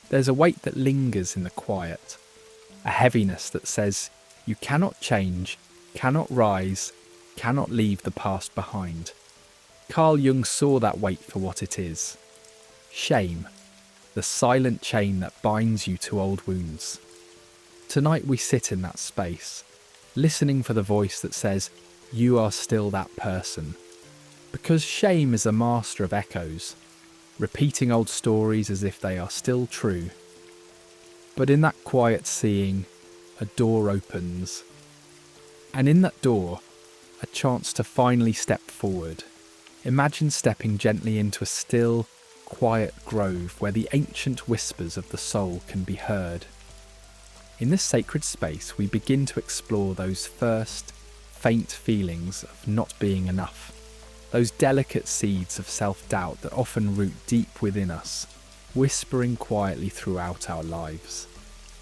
There's a weight that lingers in the quiet, a heaviness that says you cannot change, cannot rise, cannot leave the past behind. Carl Jung saw that weight for what it is. Shame, the silent chain that binds you to old wounds. Tonight we sit in that space, listening for the voice that says, you are still that person. Because shame is a master of echoes, repeating old stories as if they are still true. But in that quiet seeing, a door opens. And in that door, a chance to finally step forward. Imagine stepping gently into a still, quiet grove where the ancient whispers of the soul can be heard. In this sacred space, we begin to explore those first, faint feelings of not being enough. Those delicate seeds of self-doubt that often root deep within us, whispering quietly throughout our lives.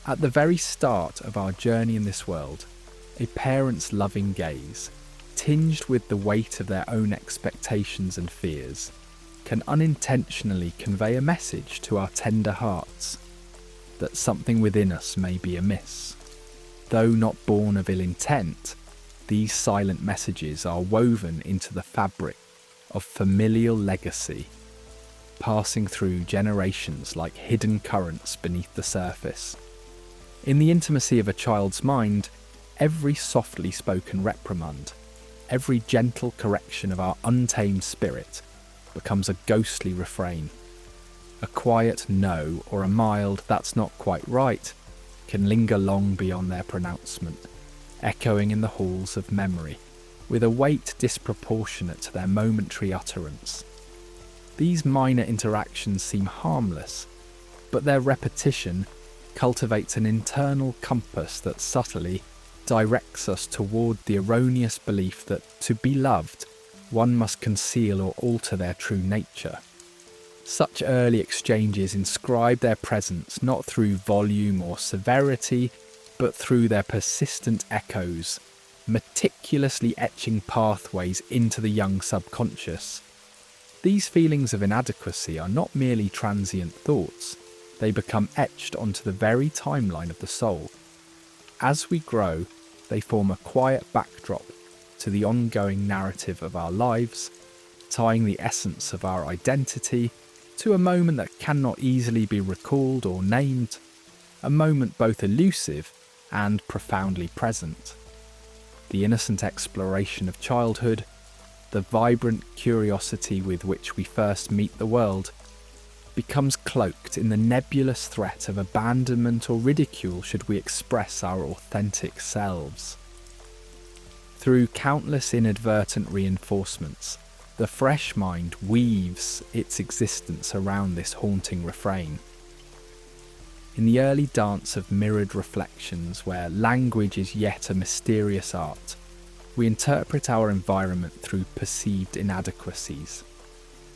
At the very start of our journey in this world, a parent's loving gaze, tinged with the weight of their own expectations and fears, can unintentionally convey a message to our tender hearts that something within us may be amiss. Though not born of ill intent, these silent messages are woven into the fabric of familial legacy, passing through generations like hidden currents beneath the surface. In the intimacy of a child's mind, every softly spoken reprimand, every gentle correction of our untamed spirit becomes a ghostly refrain. A quiet no or a mild "that's not quite right" can linger long beyond their pronouncement, echoing in the halls of memory, with a weight disproportionate to their momentary utterance. These minor interactions seem harmless, but their repetition cultivates an internal compass that subtly directs us toward the erroneous belief that to be loved, one must conceal or alter their true nature. Such early exchanges inscribe their presence not through volume or severity, but through their persistent echoes, meticulously etching pathways into the young subconscious. These feelings of inadequacy are not merely transient thoughts, they become etched onto the very timeline of the soul. As we grow, they form a quiet backdrop to the ongoing narrative of our lives, tying the essence of our identity to a moment that cannot easily be recalled or named, a moment both elusive and profoundly present. The innocent exploration of childhood, the vibrant curiosity with which we first meet the world, becomes cloaked in the nebulous threat of abandonment or ridicule should we express our authentic selves. Through countless inadvertent reinforcements, the fresh mind weaves its existence around this haunting refrain. In the early dance of mirrored reflections, where language is yet a mysterious art, we interpret our environment through perceived inadequacies.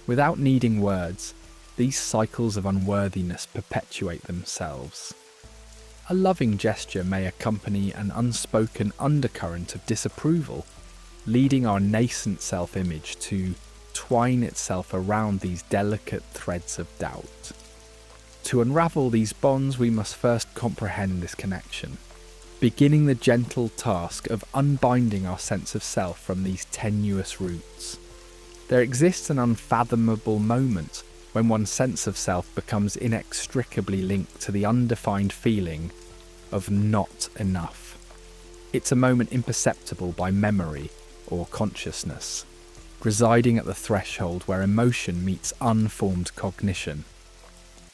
Without needing words, these cycles of unworthiness perpetuate themselves. A loving gesture may accompany an unspoken undercurrent of disapproval, leading our nascent self-image to twine itself around these delicate threads of doubt. To unravel these bonds, we must first comprehend this connection, beginning the gentle task of unbinding our sense of self from these tenuous roots. There exists an unfathomable moment when one's sense of self becomes inextricably linked to the undefined feeling of not enough. It's a moment imperceptible by memory or consciousness, residing at the threshold where emotion meets unformed cognition.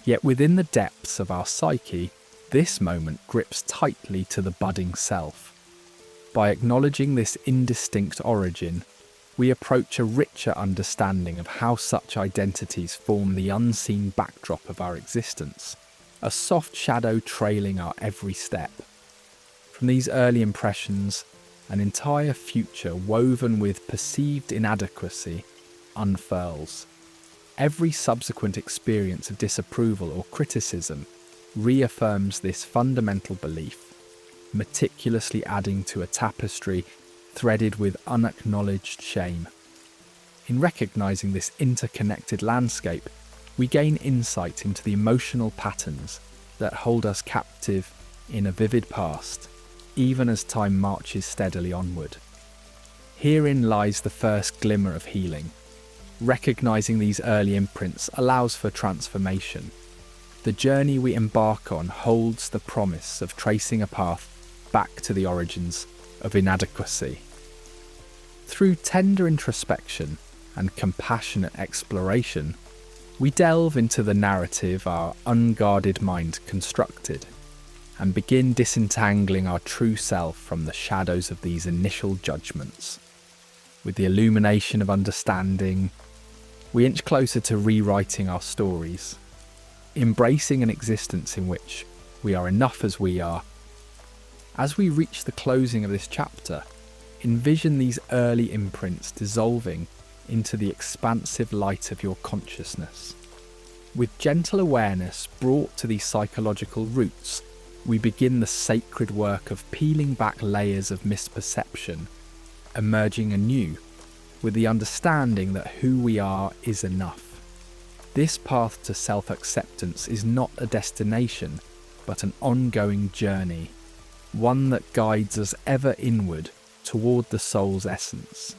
Yet within the depths of our psyche, this moment grips tightly to the budding self. By acknowledging this indistinct origin, we approach a richer understanding of how such identities form the unseen backdrop of our existence, a soft shadow trailing our every step. From these early impressions, an entire future woven with perceived inadequacy unfurls. Every subsequent experience of disapproval or criticism reaffirms this fundamental belief, meticulously adding to a tapestry threaded with unacknowledged shame. In recognizing this interconnected landscape, we gain insight into the emotional patterns that hold us captive in a vivid past, even as time marches steadily onward. Herein lies the first glimmer of healing. Recognizing these early imprints allows for transformation. The journey we embark on holds the promise of tracing a path back to the origins of inadequacy. Through tender introspection and compassionate exploration, we delve into the narrative our unguarded mind constructed and begin disentangling our true self from the shadows of these initial judgments. With the illumination of understanding, we inch closer to rewriting our stories, embracing an existence in which we are enough as we are. As we reach the closing of this chapter, envision these early imprints dissolving into the expansive light of your consciousness. With gentle awareness brought to these psychological roots, we begin the sacred work of peeling back layers of misperception, emerging anew with the understanding that who we are is enough. This path to self-acceptance is not a destination, but an ongoing journey, one that guides us ever inward toward the soul's essence,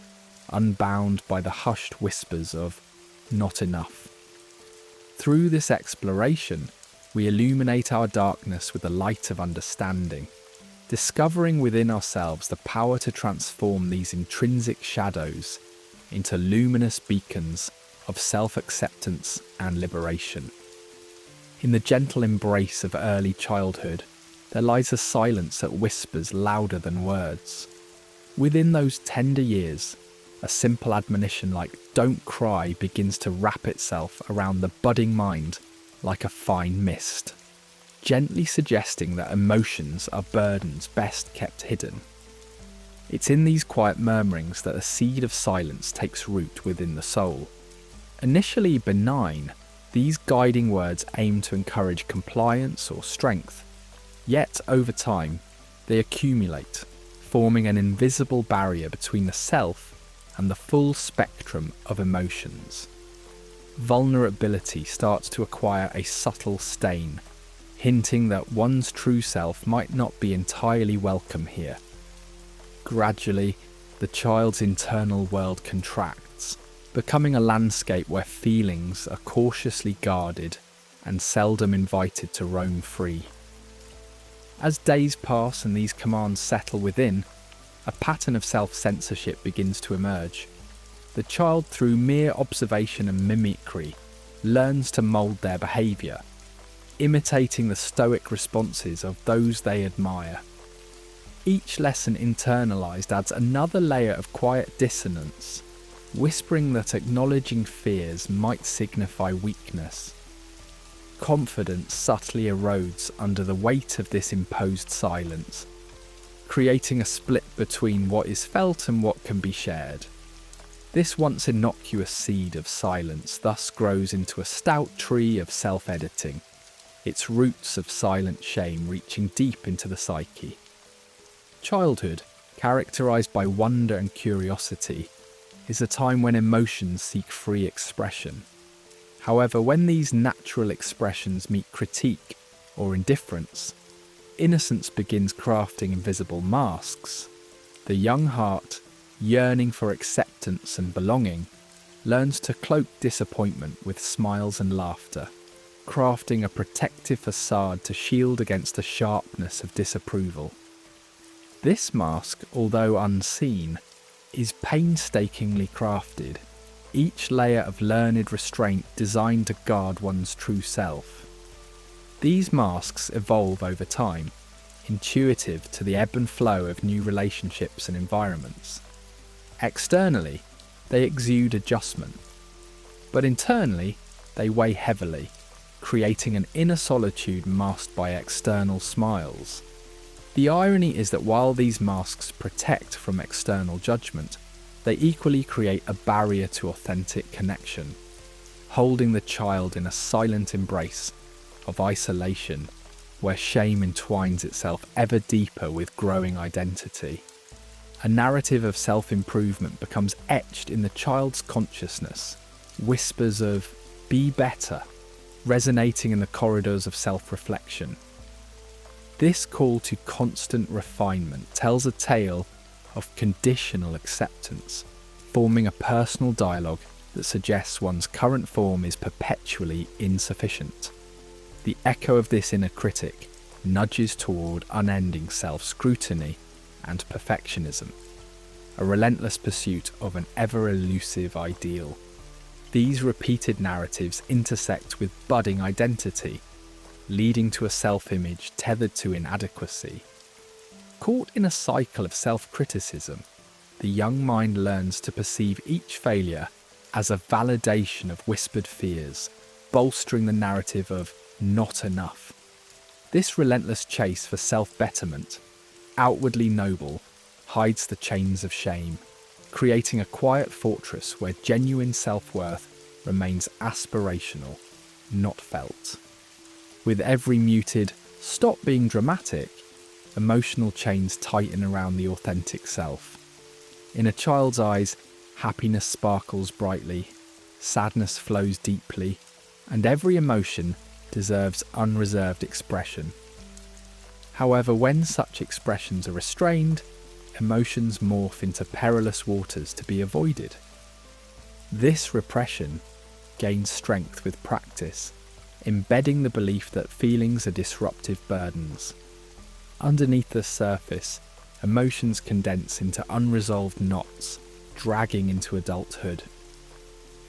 unbound by the hushed whispers of not enough. Through this exploration, we illuminate our darkness with the light of understanding, discovering within ourselves the power to transform these intrinsic shadows into luminous beacons of self-acceptance and liberation. In the gentle embrace of early childhood, there lies a silence that whispers louder than words. Within those tender years, a simple admonition like "don't cry" begins to wrap itself around the budding mind like a fine mist, gently suggesting that emotions are burdens best kept hidden. It's in these quiet murmurings that a seed of silence takes root within the soul. Initially benign, these guiding words aim to encourage compliance or strength, yet over time they accumulate, forming an invisible barrier between the self and the full spectrum of emotions. Vulnerability starts to acquire a subtle stain, hinting that one's true self might not be entirely welcome here. Gradually, the child's internal world contracts, becoming a landscape where feelings are cautiously guarded and seldom invited to roam free. As days pass and these commands settle within, a pattern of self-censorship begins to emerge. The child, through mere observation and mimicry, learns to mould their behaviour, imitating the stoic responses of those they admire. Each lesson internalised adds another layer of quiet dissonance, whispering that acknowledging fears might signify weakness. Confidence subtly erodes under the weight of this imposed silence, creating a split between what is felt and what can be shared. This once innocuous seed of silence thus grows into a stout tree of self-editing, its roots of silent shame reaching deep into the psyche. Childhood, characterised by wonder and curiosity, is a time when emotions seek free expression. However, when these natural expressions meet critique or indifference, innocence begins crafting invisible masks. The young heart, yearning for acceptance and belonging, learns to cloak disappointment with smiles and laughter, crafting a protective facade to shield against the sharpness of disapproval. This mask, although unseen, is painstakingly crafted, each layer of learned restraint designed to guard one's true self. These masks evolve over time, intuitive to the ebb and flow of new relationships and environments. Externally, they exude adjustment, but internally, they weigh heavily, creating an inner solitude masked by external smiles. The irony is that while these masks protect from external judgment, they equally create a barrier to authentic connection, holding the child in a silent embrace of isolation, where shame entwines itself ever deeper with growing identity. A narrative of self-improvement becomes etched in the child's consciousness, whispers of "be better" resonating in the corridors of self-reflection. This call to constant refinement tells a tale of conditional acceptance, forming a personal dialogue that suggests one's current form is perpetually insufficient. The echo of this inner critic nudges toward unending self-scrutiny and perfectionism, a relentless pursuit of an ever-elusive ideal. These repeated narratives intersect with budding identity, leading to a self-image tethered to inadequacy. Caught in a cycle of self-criticism, the young mind learns to perceive each failure as a validation of whispered fears, bolstering the narrative of not enough. This relentless chase for self-betterment, outwardly noble, hides the chains of shame, creating a quiet fortress where genuine self-worth remains aspirational, not felt. With every muted, stop being dramatic, emotional chains tighten around the authentic self. In a child's eyes, happiness sparkles brightly, sadness flows deeply, and every emotion deserves unreserved expression. However, when such expressions are restrained, emotions morph into perilous waters to be avoided. This repression gains strength with practice, embedding the belief that feelings are disruptive burdens. Underneath the surface, emotions condense into unresolved knots, dragging into adulthood.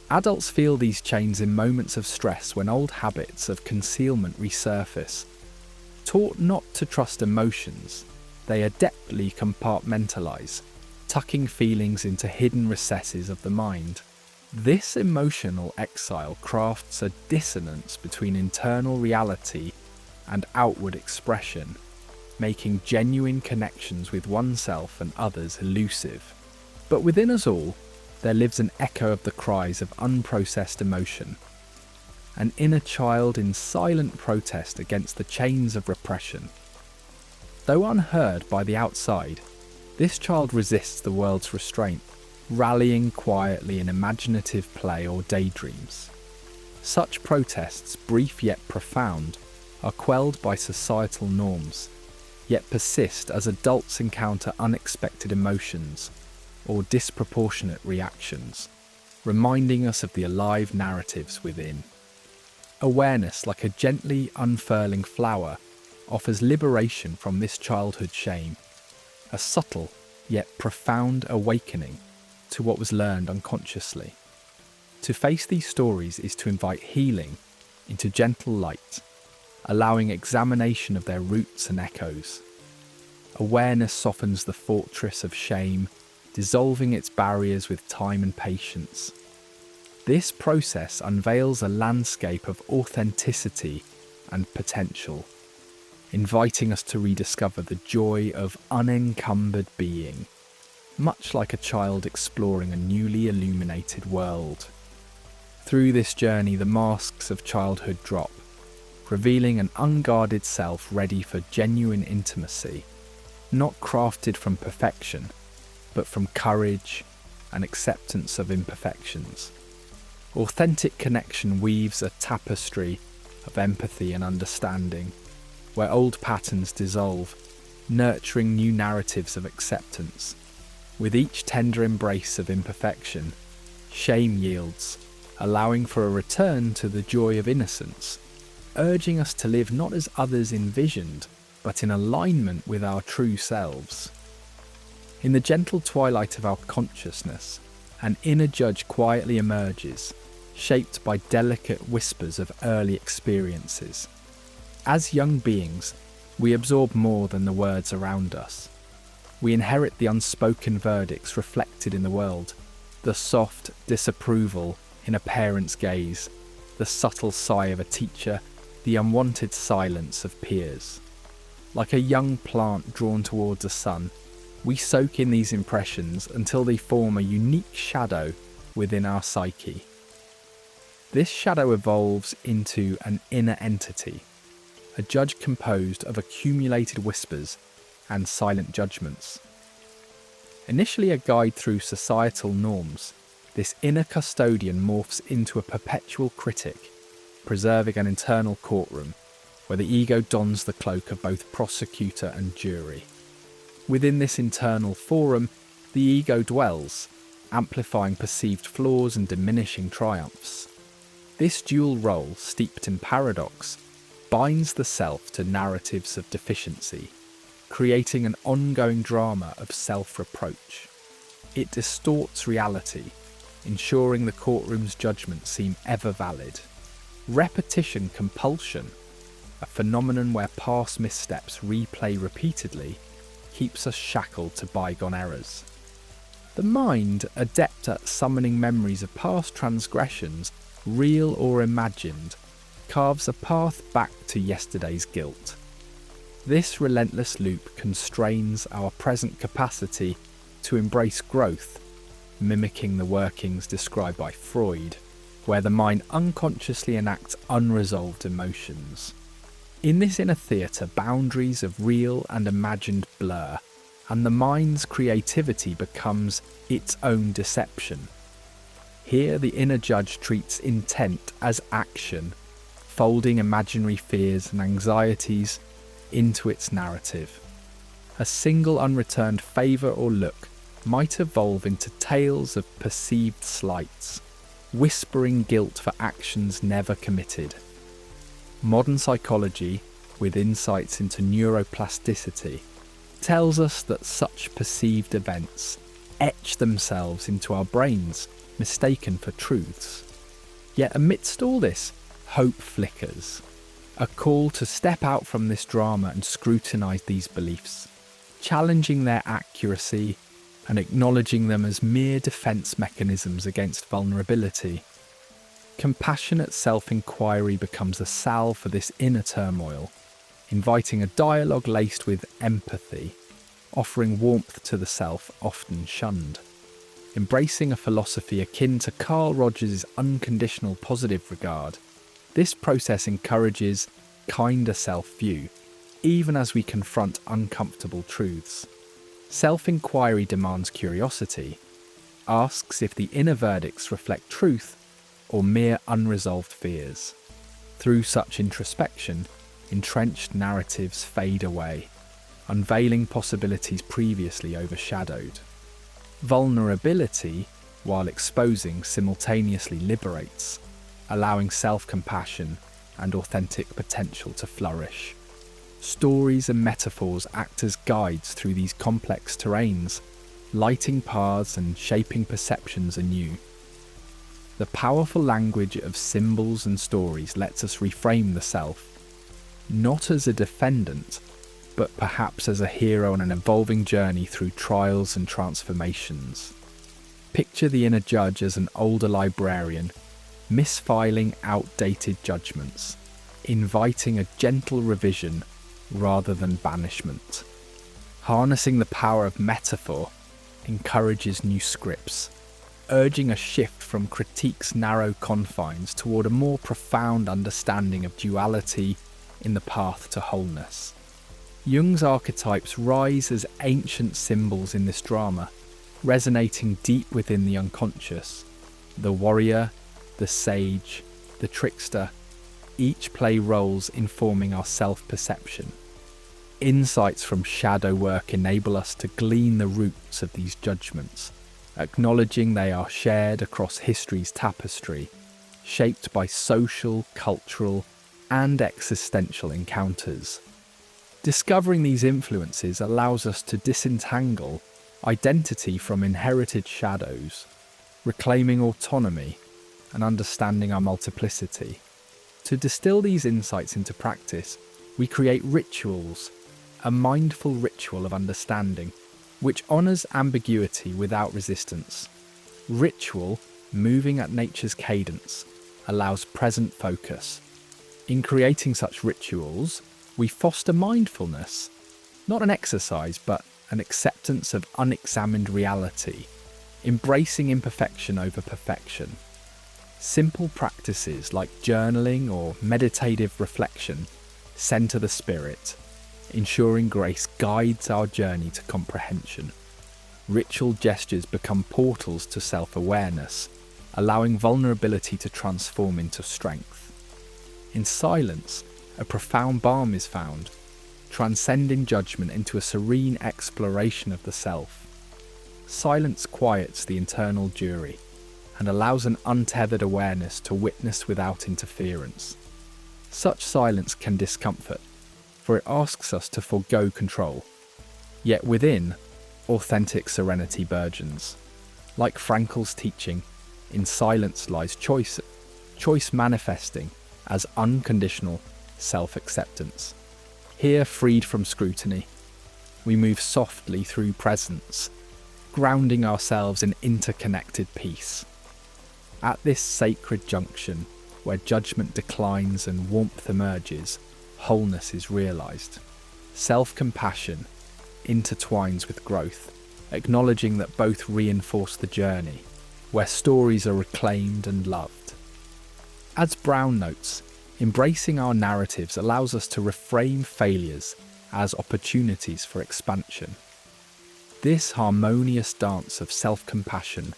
Adults feel these chains in moments of stress when old habits of concealment resurface. Taught not to trust emotions, they adeptly compartmentalize, tucking feelings into hidden recesses of the mind. This emotional exile crafts a dissonance between internal reality and outward expression, making genuine connections with oneself and others elusive. But within us all, there lives an echo of the cries of unprocessed emotion, an inner child in silent protest against the chains of repression. Though unheard by the outside, this child resists the world's restraint, rallying quietly in imaginative play or daydreams. Such protests, brief yet profound, are quelled by societal norms, yet persist as adults encounter unexpected emotions or disproportionate reactions, reminding us of the alive narratives within. Awareness, like a gently unfurling flower, offers liberation from this childhood shame, a subtle yet profound awakening to what was learned unconsciously. To face these stories is to invite healing into gentle light, allowing examination of their roots and echoes. Awareness softens the fortress of shame, dissolving its barriers with time and patience. This process unveils a landscape of authenticity and potential, inviting us to rediscover the joy of unencumbered being, much like a child exploring a newly illuminated world. Through this journey, the masks of childhood drop, revealing an unguarded self ready for genuine intimacy, not crafted from perfection, but from courage and acceptance of imperfections. Authentic connection weaves a tapestry of empathy and understanding, where old patterns dissolve, nurturing new narratives of acceptance. With each tender embrace of imperfection, shame yields, allowing for a return to the joy of innocence, urging us to live not as others envisioned, but in alignment with our true selves. In the gentle twilight of our consciousness, an inner judge quietly emerges, shaped by delicate whispers of early experiences. As young beings, we absorb more than the words around us. We inherit the unspoken verdicts reflected in the world, the soft disapproval in a parent's gaze, the subtle sigh of a teacher, the unwanted silence of peers. Like a young plant drawn towards the sun, we soak in these impressions until they form a unique shadow within our psyche. This shadow evolves into an inner entity, a judge composed of accumulated whispers and silent judgments. Initially a guide through societal norms, this inner custodian morphs into a perpetual critic, preserving an internal courtroom where the ego dons the cloak of both prosecutor and jury. Within this internal forum, the ego dwells, amplifying perceived flaws and diminishing triumphs. This dual role, steeped in paradox, binds the self to narratives of deficiency, creating an ongoing drama of self-reproach. It distorts reality, ensuring the courtroom's judgments seem ever valid. Repetition compulsion, a phenomenon where past missteps replay repeatedly, keeps us shackled to bygone errors. The mind, adept at summoning memories of past transgressions, real or imagined, carves a path back to yesterday's guilt. This relentless loop constrains our present capacity to embrace growth, mimicking the workings described by Freud, where the mind unconsciously enacts unresolved emotions. In this inner theatre, boundaries of real and imagined blur, and the mind's creativity becomes its own deception. Here, the inner judge treats intent as action, folding imaginary fears and anxieties into its narrative. A single unreturned favour or look might evolve into tales of perceived slights, whispering guilt for actions never committed. Modern psychology, with insights into neuroplasticity, tells us that such perceived events etch themselves into our brains, mistaken for truths. Yet amidst all this, hope flickers. A call to step out from this drama and scrutinise these beliefs, challenging their accuracy and acknowledging them as mere defence mechanisms against vulnerability. Compassionate self-inquiry becomes a salve for this inner turmoil, inviting a dialogue laced with empathy, offering warmth to the self often shunned. Embracing a philosophy akin to Carl Jung's unconditional positive regard, this process encourages kinder self-view, even as we confront uncomfortable truths. Self-inquiry demands curiosity, asks if the inner verdicts reflect truth or mere unresolved fears. Through such introspection, entrenched narratives fade away, unveiling possibilities previously overshadowed. Vulnerability, while exposing, simultaneously liberates, allowing self-compassion and authentic potential to flourish. Stories and metaphors act as guides through these complex terrains, lighting paths and shaping perceptions anew. The powerful language of symbols and stories lets us reframe the self, not as a defendant, but perhaps as a hero on an evolving journey through trials and transformations. Picture the inner judge as an older librarian, misfiling outdated judgments, inviting a gentle revision rather than banishment. Harnessing the power of metaphor encourages new scripts, urging a shift from critique's narrow confines toward a more profound understanding of duality in the path to wholeness. Jung's archetypes rise as ancient symbols in this drama, resonating deep within the unconscious. The warrior, the sage, the trickster, each play roles informing our self-perception. Insights from shadow work enable us to glean the roots of these judgments, acknowledging they are shared across history's tapestry, shaped by social, cultural, and existential encounters. Discovering these influences allows us to disentangle identity from inherited shadows, reclaiming autonomy and understanding our multiplicity. To distill these insights into practice, we create rituals, a mindful ritual of understanding, which honours ambiguity without resistance. Ritual, moving at nature's cadence, allows present focus. In creating such rituals, we foster mindfulness, not an exercise, but an acceptance of unexamined reality, embracing imperfection over perfection. Simple practices like journaling or meditative reflection centre the spirit, ensuring grace guides our journey to comprehension. Ritual gestures become portals to self-awareness, allowing vulnerability to transform into strength. In silence, a profound balm is found, transcending judgment into a serene exploration of the self. Silence quiets the internal jury and allows an untethered awareness to witness without interference. Such silence can discomfort, for it asks us to forego control. Yet within, authentic serenity burgeons. Like Frankl's teaching, in silence lies choice manifesting as unconditional self-acceptance. Here, freed from scrutiny, we move softly through presence, grounding ourselves in interconnected peace. At this sacred junction, where judgment declines and warmth emerges, wholeness is realized. Self-compassion intertwines with growth, acknowledging that both reinforce the journey, where stories are reclaimed and loved. As Brown notes, embracing our narratives allows us to reframe failures as opportunities for expansion. This harmonious dance of self-compassion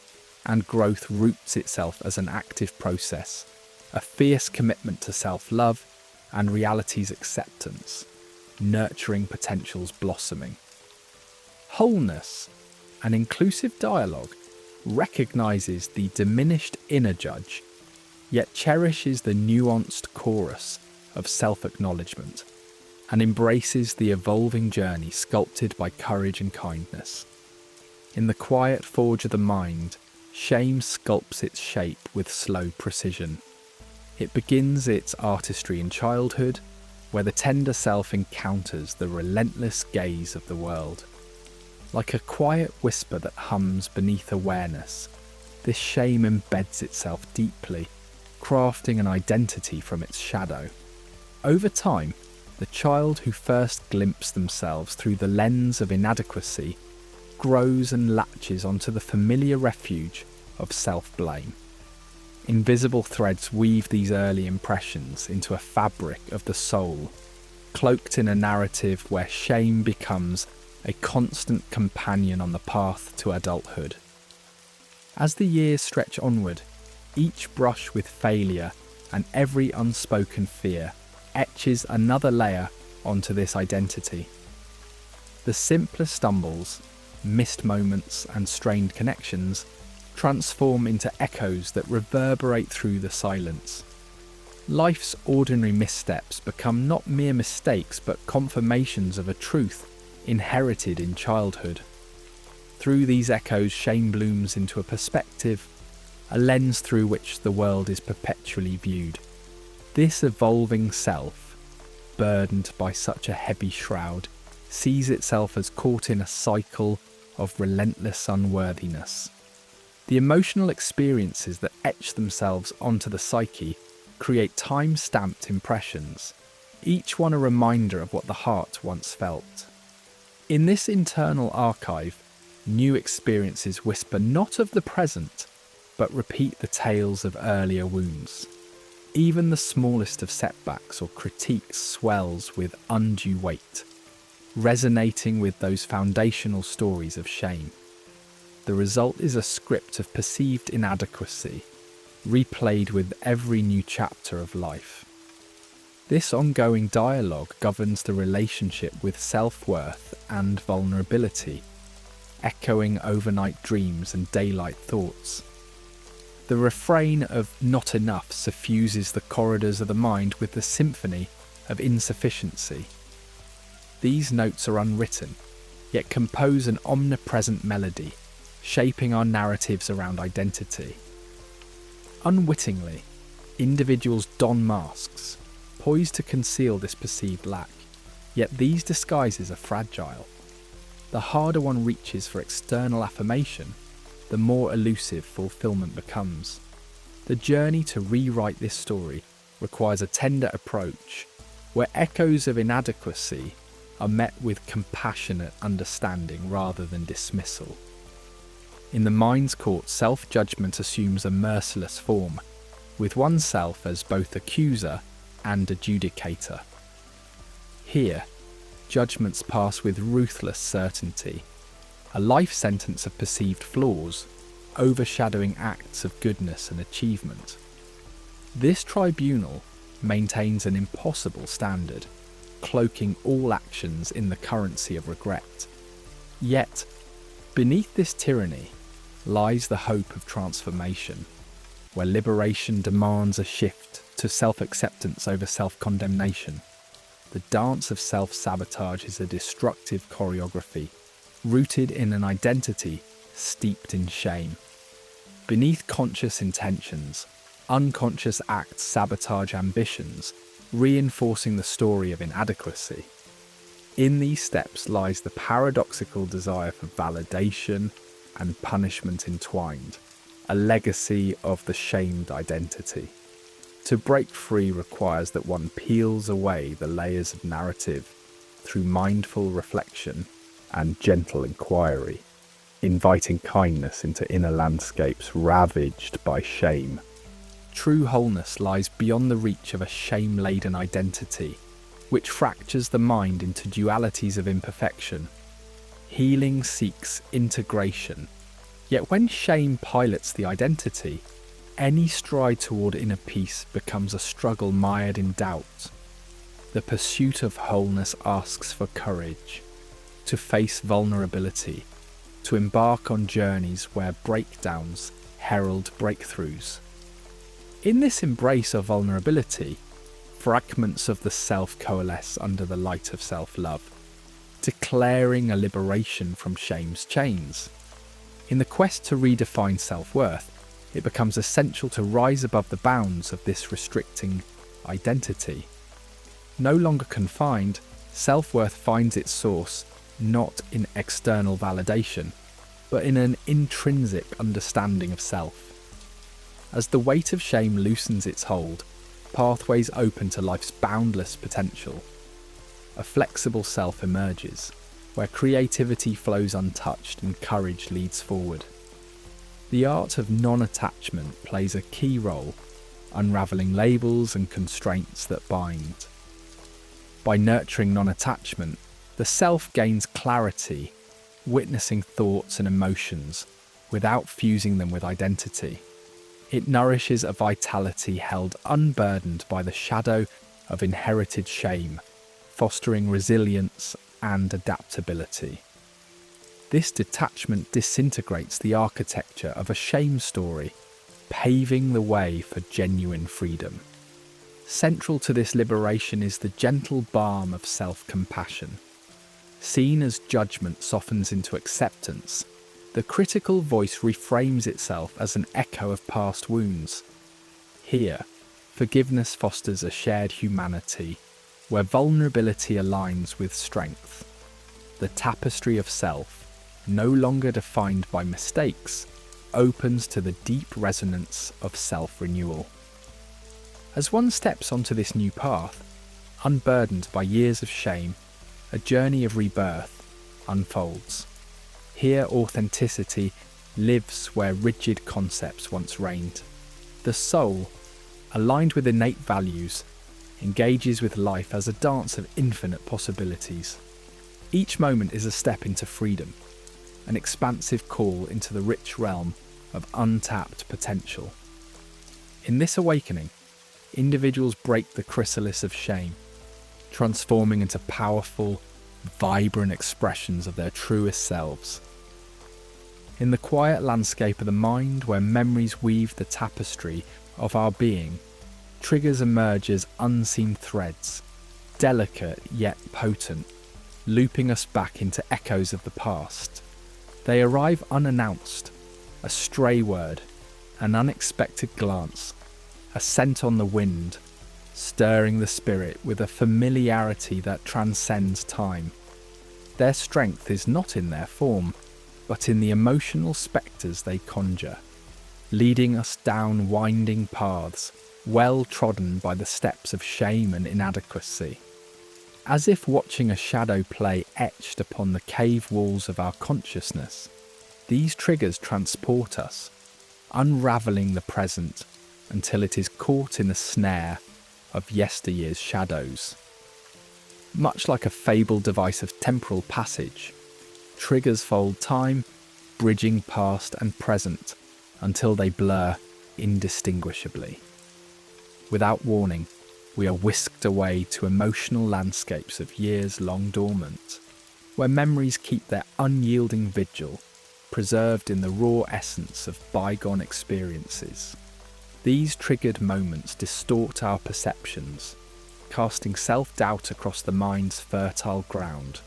and growth roots itself as an active process, a fierce commitment to self-love and reality's acceptance, nurturing potential's blossoming. Wholeness, an inclusive dialogue, recognizes the diminished inner judge, yet cherishes the nuanced chorus of self-acknowledgement and embraces the evolving journey sculpted by courage and kindness. In the quiet forge of the mind, shame sculpts its shape with slow precision. It begins its artistry in childhood, where the tender self encounters the relentless gaze of the world. Like a quiet whisper that hums beneath awareness, this shame embeds itself deeply, crafting an identity from its shadow. Over time, the child who first glimpsed themselves through the lens of inadequacy grows and latches onto the familiar refuge of self-blame. Invisible threads weave these early impressions into a fabric of the soul, cloaked in a narrative where shame becomes a constant companion on the path to adulthood. As the years stretch onward, each brush with failure and every unspoken fear etches another layer onto this identity. The simpler stumbles, missed moments and strained connections transform into echoes that reverberate through the silence. Life's ordinary missteps become not mere mistakes but confirmations of a truth inherited in childhood. Through these echoes, shame blooms into a perspective, a lens through which the world is perpetually viewed. This evolving self, burdened by such a heavy shroud, sees itself as caught in a cycle of relentless unworthiness. The emotional experiences that etch themselves onto the psyche create time-stamped impressions, each one a reminder of what the heart once felt. In this internal archive, new experiences whisper not of the present, but repeat the tales of earlier wounds. Even the smallest of setbacks or critiques swells with undue weight, resonating with those foundational stories of shame. The result is a script of perceived inadequacy, replayed with every new chapter of life. This ongoing dialogue governs the relationship with self-worth and vulnerability, echoing overnight dreams and daylight thoughts. The refrain of "not enough" suffuses the corridors of the mind with the symphony of insufficiency. These notes are unwritten, yet compose an omnipresent melody, shaping our narratives around identity. Unwittingly, individuals don masks, poised to conceal this perceived lack, yet these disguises are fragile. The harder one reaches for external affirmation, the more elusive fulfillment becomes. The journey to rewrite this story requires a tender approach, where echoes of inadequacy are met with compassionate understanding rather than dismissal. In the mind's court, self-judgment assumes a merciless form, with oneself as both accuser and adjudicator. Here, judgments pass with ruthless certainty, a life sentence of perceived flaws, overshadowing acts of goodness and achievement. This tribunal, maintains an impossible standard, cloaking all actions in the currency of regret. Yet, beneath this tyranny lies the hope of transformation, where liberation demands a shift to self-acceptance over self-condemnation. The dance of self-sabotage is a destructive choreography, rooted in an identity steeped in shame. Beneath conscious intentions, unconscious acts sabotage ambitions, reinforcing the story of inadequacy. In these steps lies the paradoxical desire for validation and punishment entwined, a legacy of the shamed identity. To break free requires that one peels away the layers of narrative through mindful reflection and gentle inquiry, inviting kindness into inner landscapes ravaged by shame. True wholeness lies beyond the reach of a shame-laden identity, which fractures the mind into dualities of imperfection. Healing seeks integration, yet when shame pilots the identity, any stride toward inner peace becomes a struggle mired in doubt. The pursuit of wholeness asks for courage, to face vulnerability, to embark on journeys where breakdowns herald breakthroughs. In this embrace of vulnerability, fragments of the self coalesce under the light of self-love, declaring a liberation from shame's chains. In the quest to redefine self-worth, it becomes essential to rise above the bounds of this restricting identity. No longer confined, self-worth finds its source not in external validation, but in an intrinsic understanding of self. As the weight of shame loosens its hold, pathways open to life's boundless potential. A flexible self emerges, where creativity flows untouched and courage leads forward. The art of non-attachment plays a key role, unravelling labels and constraints that bind. By nurturing non-attachment, the self gains clarity, witnessing thoughts and emotions without fusing them with identity. It nourishes a vitality held unburdened by the shadow of inherited shame, fostering resilience and adaptability. This detachment disintegrates the architecture of a shame story, paving the way for genuine freedom. Central to this liberation is the gentle balm of self-compassion. Seen as judgment softens into acceptance, the critical voice reframes itself as an echo of past wounds. Here, forgiveness fosters a shared humanity, where vulnerability aligns with strength. The tapestry of self, no longer defined by mistakes, opens to the deep resonance of self-renewal. As one steps onto this new path, unburdened by years of shame, a journey of rebirth unfolds. Here authenticity lives where rigid concepts once reigned. The soul, aligned with innate values, engages with life as a dance of infinite possibilities. Each moment is a step into freedom, an expansive call into the rich realm of untapped potential. In this awakening, individuals break the chrysalis of shame, transforming into powerful, vibrant expressions of their truest selves. In the quiet landscape of the mind, where memories weave the tapestry of our being, triggers emerge as unseen threads, delicate yet potent, looping us back into echoes of the past. They arrive unannounced, a stray word, an unexpected glance, a scent on the wind, stirring the spirit with a familiarity that transcends time. Their strength is not in their form, but in the emotional spectres they conjure, leading us down winding paths, well trodden by the steps of shame and inadequacy. As if watching a shadow play etched upon the cave walls of our consciousness, these triggers transport us, unravelling the present until it is caught in the snare of yesteryear's shadows. Much like a fabled device of temporal passage, triggers fold time, bridging past and present until they blur indistinguishably. Without warning, we are whisked away to emotional landscapes of years long dormant, where memories keep their unyielding vigil, preserved in the raw essence of bygone experiences. These triggered moments distort our perceptions, casting self-doubt across the mind's fertile ground,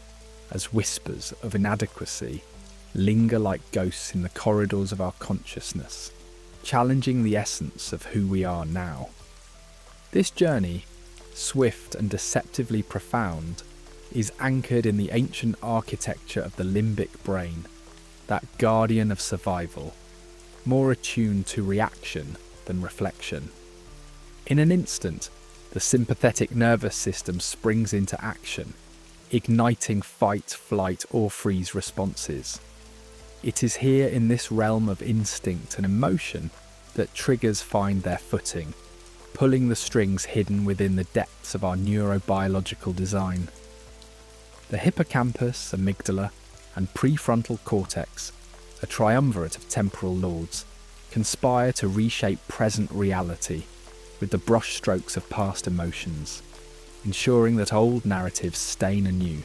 as whispers of inadequacy linger like ghosts in the corridors of our consciousness, challenging the essence of who we are now. This journey, swift and deceptively profound, is anchored in the ancient architecture of the limbic brain, that guardian of survival, more attuned to reaction than reflection. In an instant, the sympathetic nervous system springs into action, igniting fight, flight, or freeze responses. It is here in this realm of instinct and emotion that triggers find their footing, pulling the strings hidden within the depths of our neurobiological design. The hippocampus, amygdala, and prefrontal cortex, a triumvirate of temporal lords, conspire to reshape present reality with the brushstrokes of past emotions, ensuring that old narratives stain anew.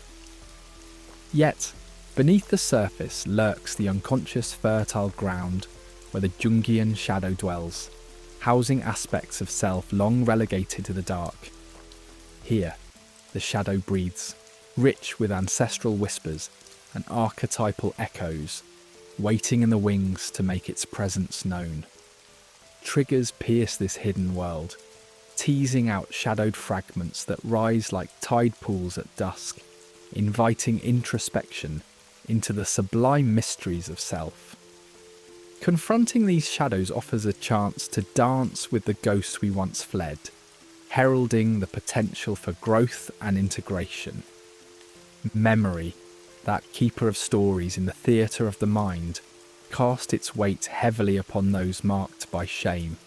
Yet, beneath the surface lurks the unconscious fertile ground where the Jungian shadow dwells, housing aspects of self long relegated to the dark. Here, the shadow breathes, rich with ancestral whispers and archetypal echoes, waiting in the wings to make its presence known. Triggers pierce this hidden world, teasing out shadowed fragments that rise like tide pools at dusk, inviting introspection into the sublime mysteries of self. Confronting these shadows offers a chance to dance with the ghosts we once fled, heralding the potential for growth and integration. Memory, that keeper of stories in the theatre of the mind, cast its weight heavily upon those marked by shame.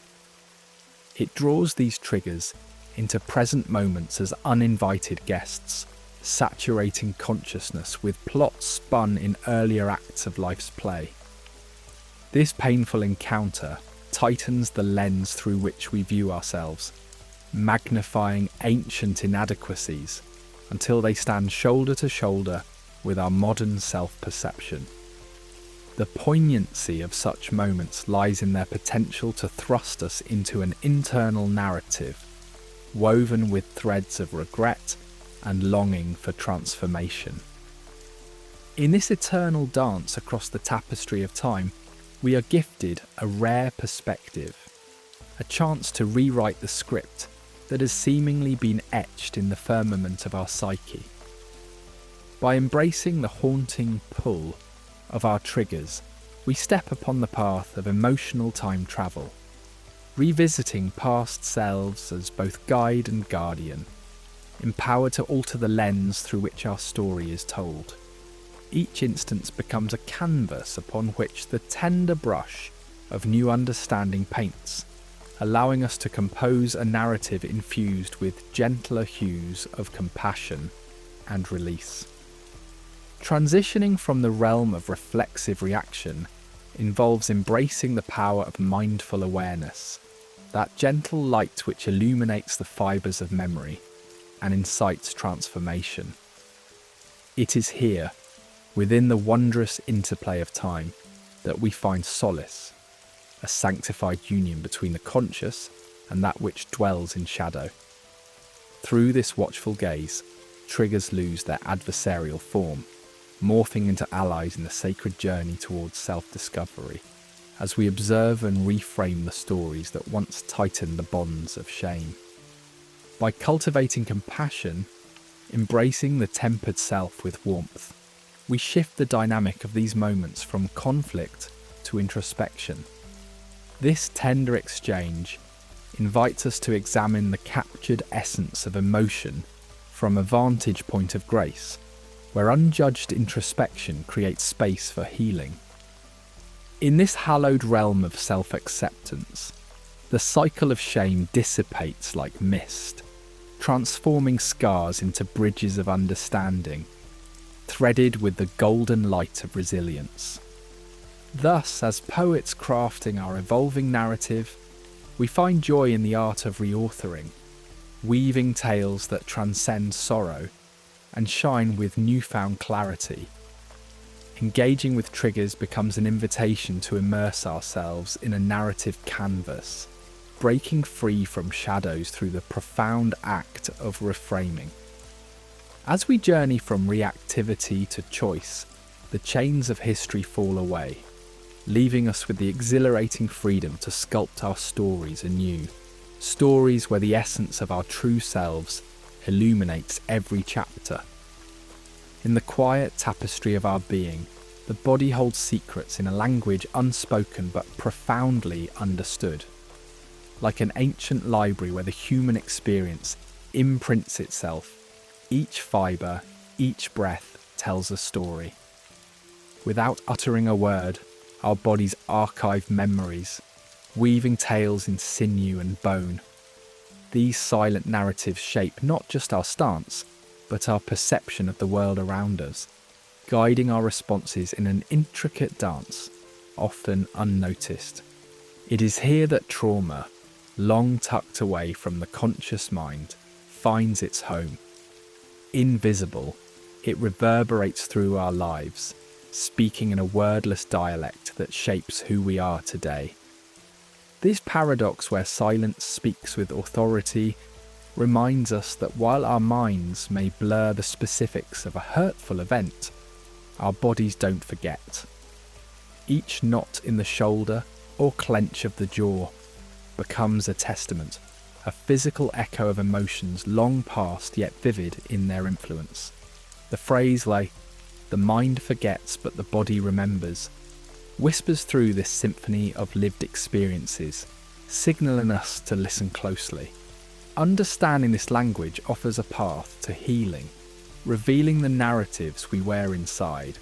It draws these triggers into present moments as uninvited guests, saturating consciousness with plots spun in earlier acts of life's play. This painful encounter tightens the lens through which we view ourselves, magnifying ancient inadequacies until they stand shoulder to shoulder with our modern self-perception. The poignancy of such moments lies in their potential to thrust us into an internal narrative, woven with threads of regret and longing for transformation. In this eternal dance across the tapestry of time, we are gifted a rare perspective, a chance to rewrite the script that has seemingly been etched in the firmament of our psyche. By embracing the haunting pull of our triggers, we step upon the path of emotional time travel, revisiting past selves as both guide and guardian, empowered to alter the lens through which our story is told. Each instance becomes a canvas upon which the tender brush of new understanding paints, allowing us to compose a narrative infused with gentler hues of compassion and release. Transitioning from the realm of reflexive reaction involves embracing the power of mindful awareness, that gentle light which illuminates the fibres of memory and incites transformation. It is here, within the wondrous interplay of time, that we find solace, a sanctified union between the conscious and that which dwells in shadow. Through this watchful gaze, triggers lose their adversarial form, morphing into allies in the sacred journey towards self-discovery, as we observe and reframe the stories that once tightened the bonds of shame. By cultivating compassion, embracing the tempered self with warmth, we shift the dynamic of these moments from conflict to introspection. This tender exchange invites us to examine the captured essence of emotion from a vantage point of grace, where unjudged introspection creates space for healing. In this hallowed realm of self-acceptance, the cycle of shame dissipates like mist, transforming scars into bridges of understanding, threaded with the golden light of resilience. Thus, as poets crafting our evolving narrative, we find joy in the art of reauthoring, weaving tales that transcend sorrow and shine with newfound clarity. Engaging with triggers becomes an invitation to immerse ourselves in a narrative canvas, breaking free from shadows through the profound act of reframing. As we journey from reactivity to choice, the chains of history fall away, leaving us with the exhilarating freedom to sculpt our stories anew. Stories where the essence of our true selves illuminates every chapter. In the quiet tapestry of our being, the body holds secrets in a language unspoken but profoundly understood. Like an ancient library where the human experience imprints itself, each fibre, each breath tells a story. Without uttering a word, our bodies archive memories, weaving tales in sinew and bone. These silent narratives shape not just our stance, but our perception of the world around us, guiding our responses in an intricate dance, often unnoticed. It is here that trauma, long tucked away from the conscious mind, finds its home. Invisible, it reverberates through our lives, speaking in a wordless dialect that shapes who we are today. This paradox where silence speaks with authority reminds us that while our minds may blur the specifics of a hurtful event, our bodies don't forget. Each knot in the shoulder or clench of the jaw becomes a testament, a physical echo of emotions long past yet vivid in their influence. The phrase like, "The mind forgets but the body remembers," whispers through this symphony of lived experiences, signalling us to listen closely. Understanding this language offers a path to healing, revealing the narratives we wear inside,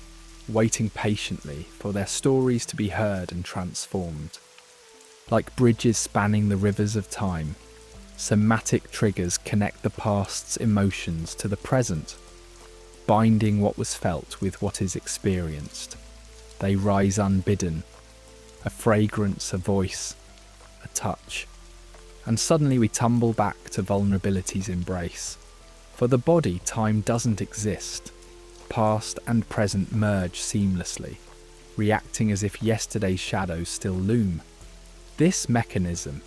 waiting patiently for their stories to be heard and transformed. Like bridges spanning the rivers of time, somatic triggers connect the past's emotions to the present, binding what was felt with what is experienced. They rise unbidden, a fragrance, a voice, a touch, and suddenly we tumble back to vulnerability's embrace. For the body, time doesn't exist. Past and present merge seamlessly, reacting as if yesterday's shadows still loom. This mechanism,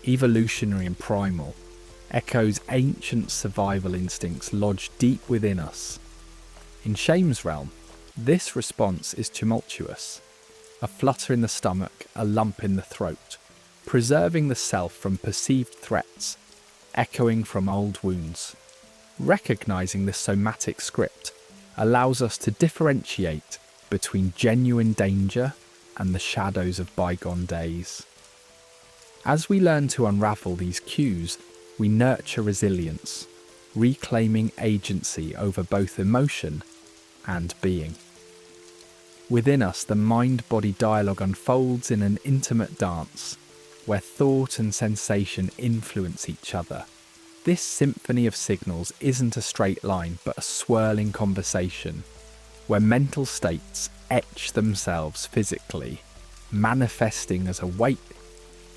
evolutionary and primal, echoes ancient survival instincts lodged deep within us. In shame's realm, this response is tumultuous, a flutter in the stomach, a lump in the throat, preserving the self from perceived threats, echoing from old wounds. Recognizing this somatic script allows us to differentiate between genuine danger and the shadows of bygone days. As we learn to unravel these cues, we nurture resilience, reclaiming agency over both emotion and being. Within us, the mind-body dialogue unfolds in an intimate dance, where thought and sensation influence each other. This symphony of signals isn't a straight line, but a swirling conversation, where mental states etch themselves physically, manifesting as a weight,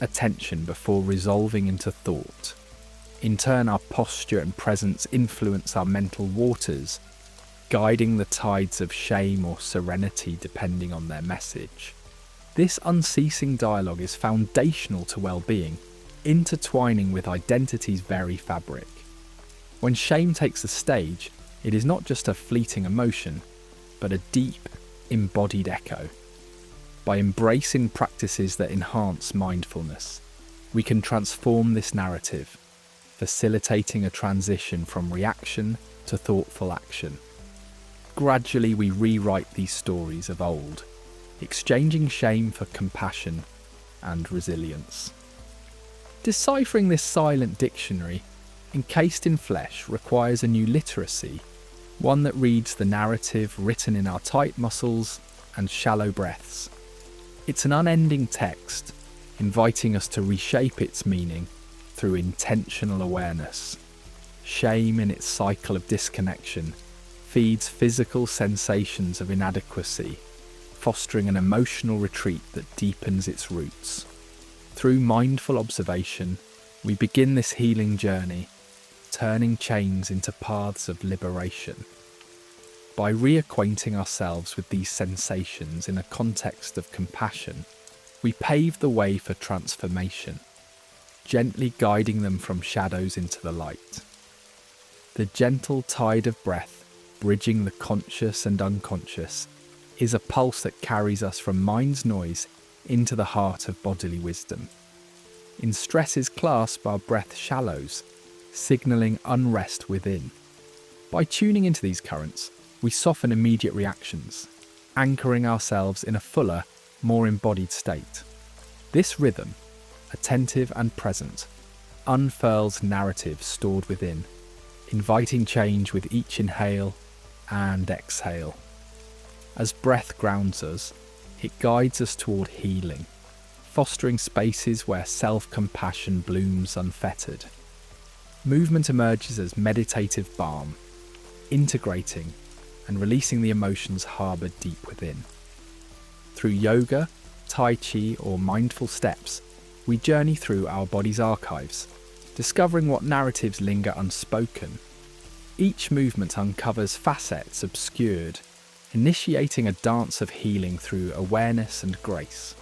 attention before resolving into thought. In turn, our posture and presence influence our mental waters, guiding the tides of shame or serenity depending on their message. This unceasing dialogue is foundational to well-being, intertwining with identity's very fabric. When shame takes the stage, it is not just a fleeting emotion, but a deep, embodied echo. By embracing practices that enhance mindfulness, we can transform this narrative, facilitating a transition from reaction to thoughtful action. Gradually, we rewrite these stories of old, exchanging shame for compassion and resilience. Deciphering this silent dictionary, encased in flesh, requires a new literacy, one that reads the narrative written in our tight muscles and shallow breaths. It's an unending text, inviting us to reshape its meaning through intentional awareness. Shame, in its cycle of disconnection, feeds physical sensations of inadequacy, fostering an emotional retreat that deepens its roots. Through mindful observation, we begin this healing journey, turning chains into paths of liberation. By reacquainting ourselves with these sensations in a context of compassion, we pave the way for transformation, gently guiding them from shadows into the light. The gentle tide of breath, bridging the conscious and unconscious, is a pulse that carries us from mind's noise into the heart of bodily wisdom. In stress's clasp, our breath shallows, signalling unrest within. By tuning into these currents, we soften immediate reactions, anchoring ourselves in a fuller, more embodied state. This rhythm, attentive and present, unfurls narratives stored within, inviting change with each inhale and exhale. As breath grounds us, it guides us toward healing, fostering spaces where self-compassion blooms unfettered. Movement emerges as meditative balm, integrating and releasing the emotions harboured deep within. Through yoga, tai chi, or mindful steps, we journey through our body's archives, discovering what narratives linger unspoken. Each movement uncovers facets obscured, initiating a dance of healing through awareness and grace.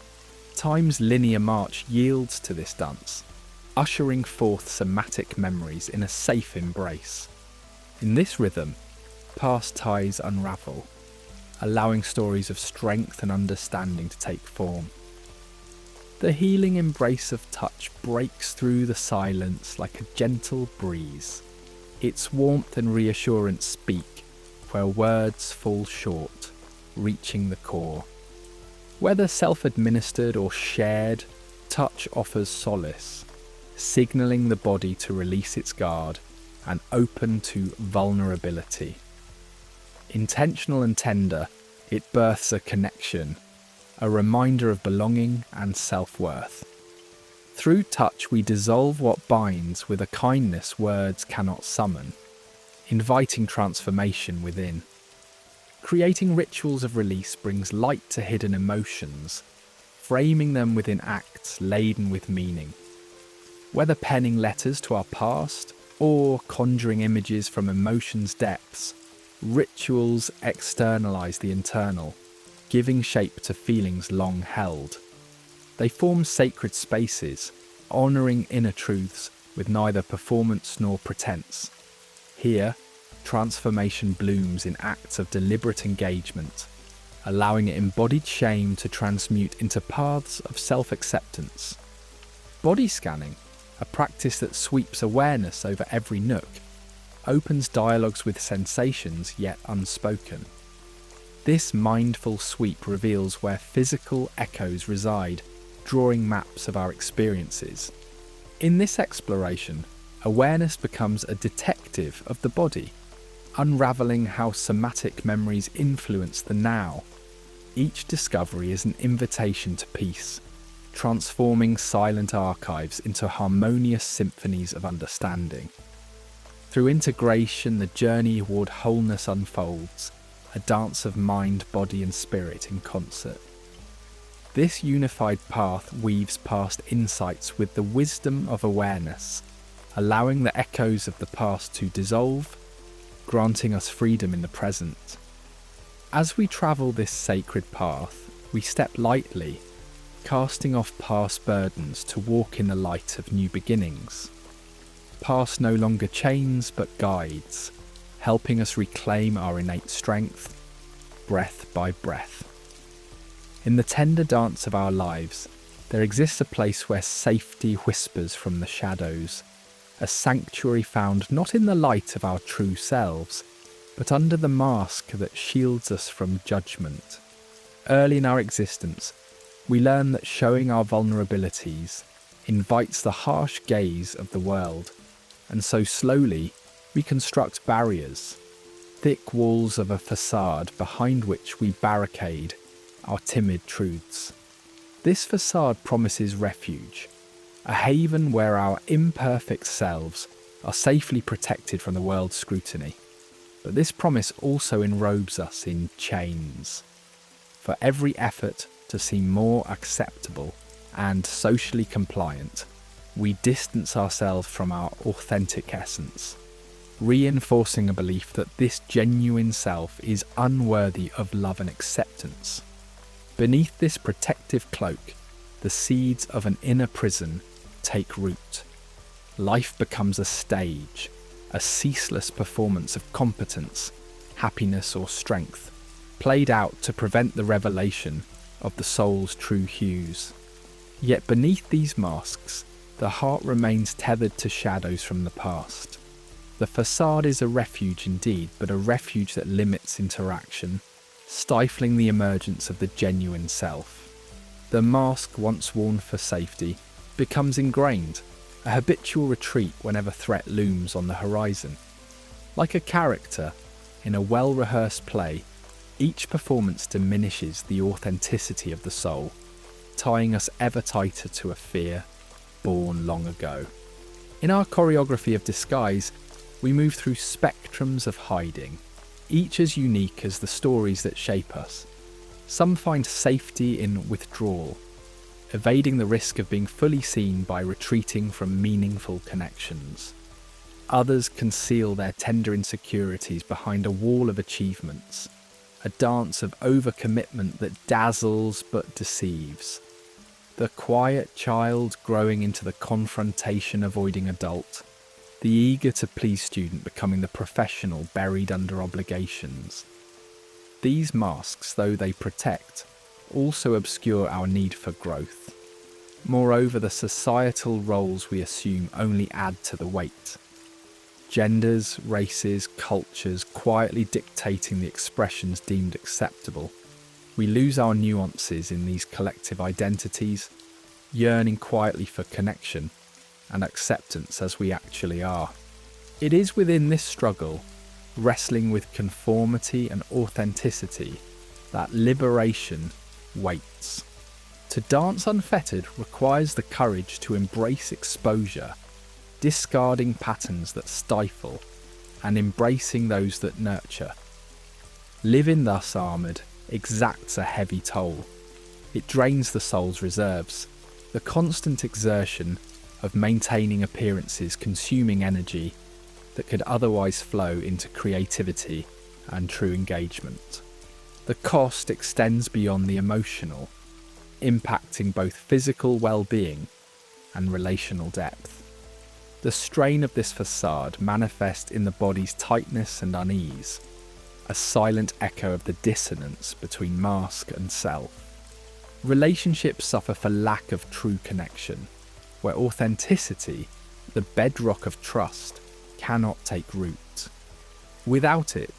Time's linear march yields to this dance, ushering forth somatic memories in a safe embrace. In this rhythm, past ties unravel, allowing stories of strength and understanding to take form. The healing embrace of touch breaks through the silence like a gentle breeze. Its warmth and reassurance speak where words fall short, reaching the core. Whether self-administered or shared, touch offers solace, signalling the body to release its guard and open to vulnerability. Intentional and tender, it births a connection, a reminder of belonging and self-worth. Through touch, we dissolve what binds with a kindness words cannot summon, inviting transformation within. Creating rituals of release brings light to hidden emotions, framing them within acts laden with meaning. Whether penning letters to our past or conjuring images from emotions' depths, rituals externalize the internal, giving shape to feelings long held. They form sacred spaces, honouring inner truths with neither performance nor pretense. Here, transformation blooms in acts of deliberate engagement, allowing embodied shame to transmute into paths of self-acceptance. Body scanning, a practice that sweeps awareness over every nook, opens dialogues with sensations yet unspoken. This mindful sweep reveals where physical echoes reside, drawing maps of our experiences. In this exploration, awareness becomes a detective of the body, unravelling how somatic memories influence the now. Each discovery is an invitation to peace, transforming silent archives into harmonious symphonies of understanding. Through integration, the journey toward wholeness unfolds, a dance of mind, body and spirit in concert. This unified path weaves past insights with the wisdom of awareness, allowing the echoes of the past to dissolve, granting us freedom in the present. As we travel this sacred path, we step lightly, casting off past burdens to walk in the light of new beginnings. Past no longer chains but guides, helping us reclaim our innate strength, breath by breath. In the tender dance of our lives, there exists a place where safety whispers from the shadows, a sanctuary found not in the light of our true selves, but under the mask that shields us from judgment. Early in our existence, we learn that showing our vulnerabilities invites the harsh gaze of the world, and so slowly we construct barriers, thick walls of a facade behind which we barricade our timid truths. This facade promises refuge, a haven where our imperfect selves are safely protected from the world's scrutiny. But this promise also enrobes us in chains. For every effort to seem more acceptable and socially compliant, we distance ourselves from our authentic essence, reinforcing a belief that this genuine self is unworthy of love and acceptance. Beneath this protective cloak, the seeds of an inner prison take root. Life becomes a stage, a ceaseless performance of competence, happiness or strength, played out to prevent the revelation of the soul's true hues. Yet beneath these masks, the heart remains tethered to shadows from the past. The facade is a refuge indeed, but a refuge that limits interaction, stifling the emergence of the genuine self. The mask, once worn for safety, becomes ingrained, a habitual retreat whenever threat looms on the horizon. Like a character in a well-rehearsed play, each performance diminishes the authenticity of the soul, tying us ever tighter to a fear born long ago. In our choreography of disguise, we move through spectrums of hiding, each as unique as the stories that shape us. Some find safety in withdrawal, evading the risk of being fully seen by retreating from meaningful connections. Others conceal their tender insecurities behind a wall of achievements, a dance of overcommitment that dazzles but deceives. The quiet child growing into the confrontation-avoiding adult, the eager-to-please student becoming the professional buried under obligations. These masks, though they protect, also obscure our need for growth. Moreover, the societal roles we assume only add to the weight. Genders, races, cultures quietly dictating the expressions deemed acceptable. We lose our nuances in these collective identities, yearning quietly for connection and acceptance as we actually are. It is within this struggle, wrestling with conformity and authenticity, that liberation waits. To dance unfettered requires the courage to embrace exposure, discarding patterns that stifle and embracing those that nurture. Living thus armoured exacts a heavy toll. It drains the soul's reserves, the constant exertion of maintaining appearances consuming energy that could otherwise flow into creativity and true engagement. The cost extends beyond the emotional, impacting both physical well-being and relational depth. The strain of this facade manifests in the body's tightness and unease, a silent echo of the dissonance between mask and self. Relationships suffer for lack of true connection, where authenticity, the bedrock of trust, cannot take root. Without it,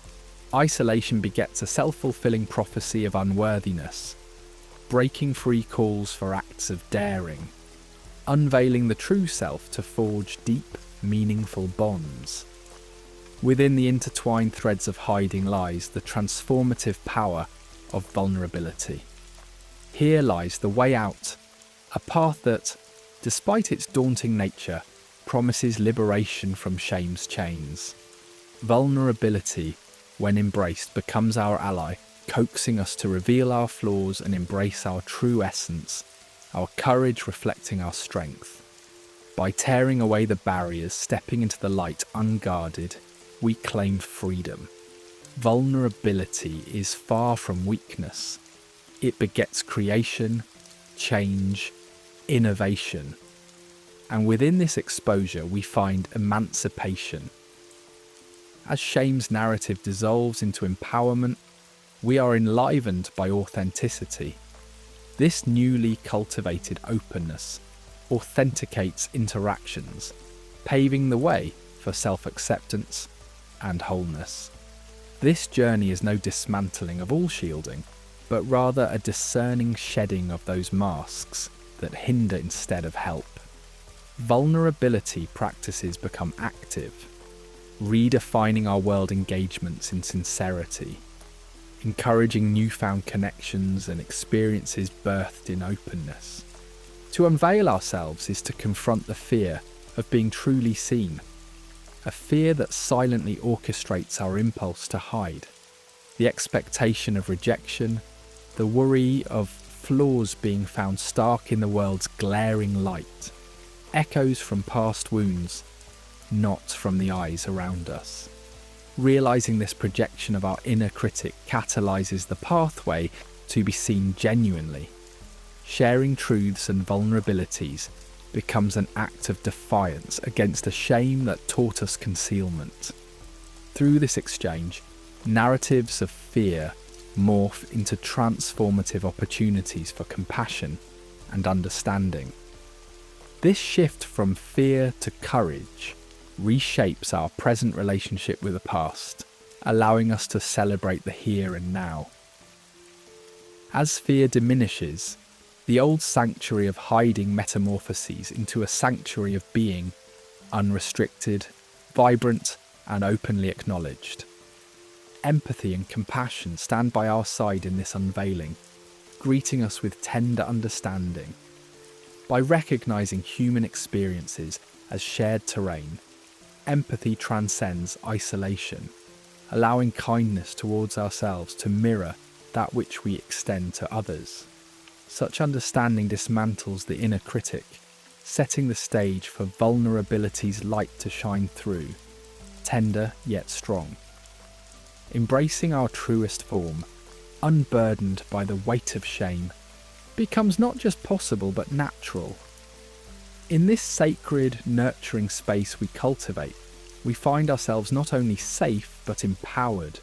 isolation begets a self-fulfilling prophecy of unworthiness. Breaking free calls for acts of daring, unveiling the true self to forge deep, meaningful bonds. Within the intertwined threads of hiding lies the transformative power of vulnerability. Here lies the way out, a path that, despite its daunting nature, promises liberation from shame's chains. Vulnerability, when embraced, becomes our ally, coaxing us to reveal our flaws and embrace our true essence, our courage reflecting our strength. By tearing away the barriers, stepping into the light unguarded, we claim freedom. Vulnerability is far from weakness. It begets creation, change, innovation. And within this exposure, we find emancipation. As shame's narrative dissolves into empowerment, we are enlivened by authenticity. This newly cultivated openness authenticates interactions, paving the way for self-acceptance and wholeness. This journey is no dismantling of all shielding, but rather a discerning shedding of those masks that hinder instead of help. Vulnerability practices become active, redefining our world engagements in sincerity, encouraging newfound connections and experiences birthed in openness. To unveil ourselves is to confront the fear of being truly seen, a fear that silently orchestrates our impulse to hide, the expectation of rejection, the worry of flaws being found stark in the world's glaring light. echoes from past wounds, not from the eyes around us. Realizing this projection of our inner critic catalyzes the pathway to be seen genuinely. Sharing truths and vulnerabilities becomes an act of defiance against a shame that taught us concealment. Through this exchange, narratives of fear morph into transformative opportunities for compassion and understanding. This shift from fear to courage reshapes our present relationship with the past, allowing us to celebrate the here and now. As fear diminishes, the old sanctuary of hiding metamorphoses into a sanctuary of being, unrestricted, vibrant, and openly acknowledged. Empathy and compassion stand by our side in this unveiling, greeting us with tender understanding. By recognizing human experiences as shared terrain, empathy transcends isolation, allowing kindness towards ourselves to mirror that which we extend to others. Such understanding dismantles the inner critic, setting the stage for vulnerability's light to shine through, tender yet strong. Embracing our truest form, unburdened by the weight of shame, becomes not just possible but natural. In this sacred, nurturing space we cultivate, we find ourselves not only safe but empowered,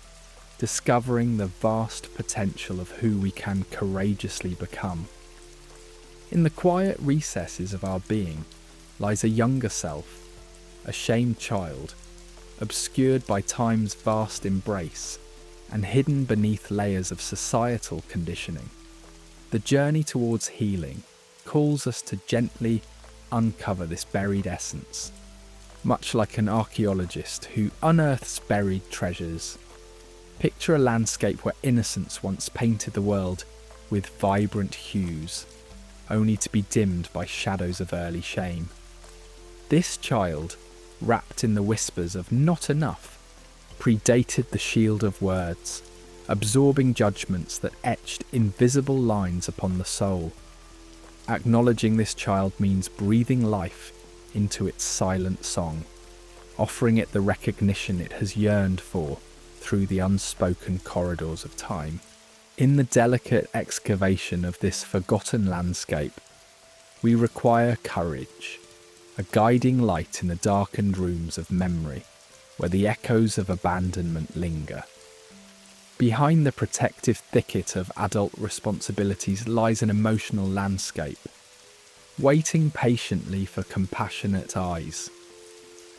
discovering the vast potential of who we can courageously become. In the quiet recesses of our being lies a younger self, a shamed child, obscured by time's vast embrace and hidden beneath layers of societal conditioning. The journey towards healing calls us to gently uncover this buried essence, much like an archaeologist who unearths buried treasures. Picture a landscape where innocence once painted the world with vibrant hues, only to be dimmed by shadows of early shame. This child, wrapped in the whispers of not enough, predated the shield of words, absorbing judgments that etched invisible lines upon the soul. Acknowledging this child means breathing life into its silent song, offering it the recognition it has yearned for through the unspoken corridors of time. In the delicate excavation of this forgotten landscape, we require courage, a guiding light in the darkened rooms of memory, where the echoes of abandonment linger. Behind the protective thicket of adult responsibilities lies an emotional landscape, waiting patiently for compassionate eyes.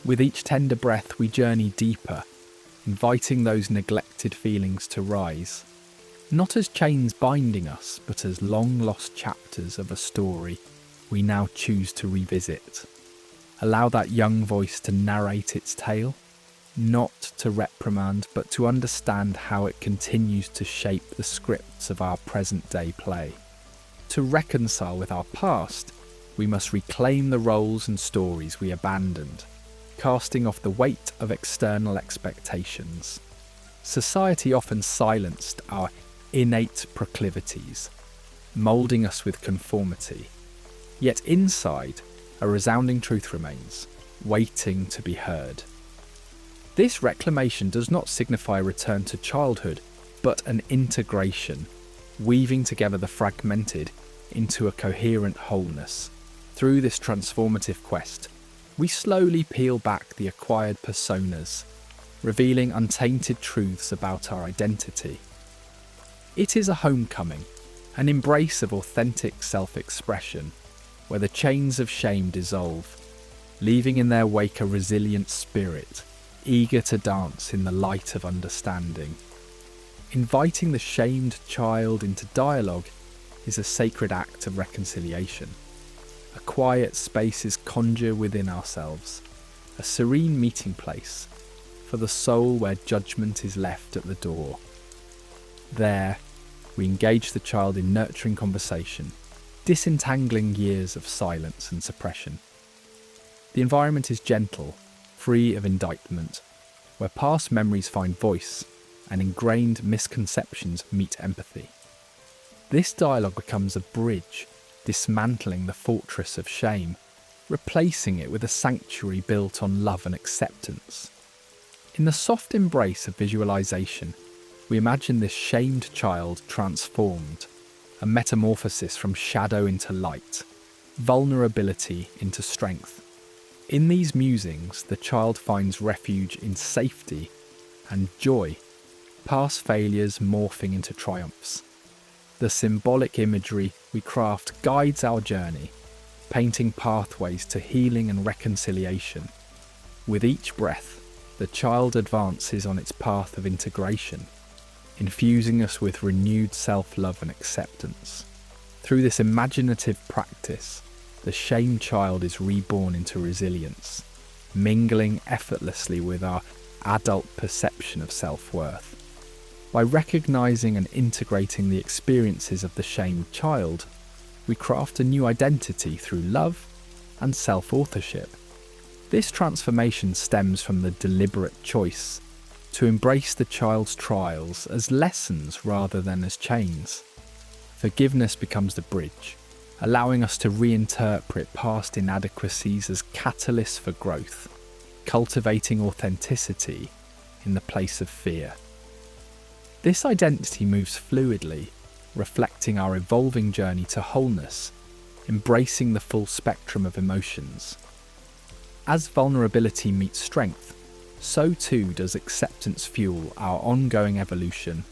With each tender breath we journey deeper, inviting those neglected feelings to rise, not as chains binding us, but as long-lost chapters of a story we now choose to revisit. Allow that young voice to narrate its tale, not to reprimand, but to understand how it continues to shape the scripts of our present-day play. To reconcile with our past, we must reclaim the roles and stories we abandoned, casting off the weight of external expectations. Society often silenced our innate proclivities, moulding us with conformity. Yet inside, a resounding truth remains, waiting to be heard. This reclamation does not signify a return to childhood, but an integration, weaving together the fragmented into a coherent wholeness. Through this transformative quest, we slowly peel back the acquired personas, revealing untainted truths about our identity. It is a homecoming, an embrace of authentic self-expression, where the chains of shame dissolve, leaving in their wake a resilient spirit, eager to dance in the light of understanding. Inviting the shamed child into dialogue is a sacred act of reconciliation. A quiet space is conjured within ourselves, a serene meeting place for the soul where judgment is left at the door. There, we engage the child in nurturing conversation, disentangling years of silence and suppression. The environment is gentle, free of indictment, where past memories find voice and ingrained misconceptions meet empathy. This dialogue becomes a bridge, dismantling the fortress of shame, replacing it with a sanctuary built on love and acceptance. In the soft embrace of visualization, we imagine this shamed child transformed, a metamorphosis from shadow into light, vulnerability into strength. In these musings, the child finds refuge in safety and joy, past failures morphing into triumphs. The symbolic imagery we craft guides our journey, painting pathways to healing and reconciliation. With each breath, the child advances on its path of integration, infusing us with renewed self-love and acceptance. Through this imaginative practice, the shamed child is reborn into resilience, mingling effortlessly with our adult perception of self-worth. By recognizing and integrating the experiences of the shamed child, we craft a new identity through love and self-authorship. This transformation stems from the deliberate choice to embrace the child's trials as lessons rather than as chains. Forgiveness becomes the bridge, allowing us to reinterpret past inadequacies as catalysts for growth, cultivating authenticity in the place of fear. This identity moves fluidly, reflecting our evolving journey to wholeness, embracing the full spectrum of emotions. As vulnerability meets strength, so too does acceptance fuel our ongoing evolution,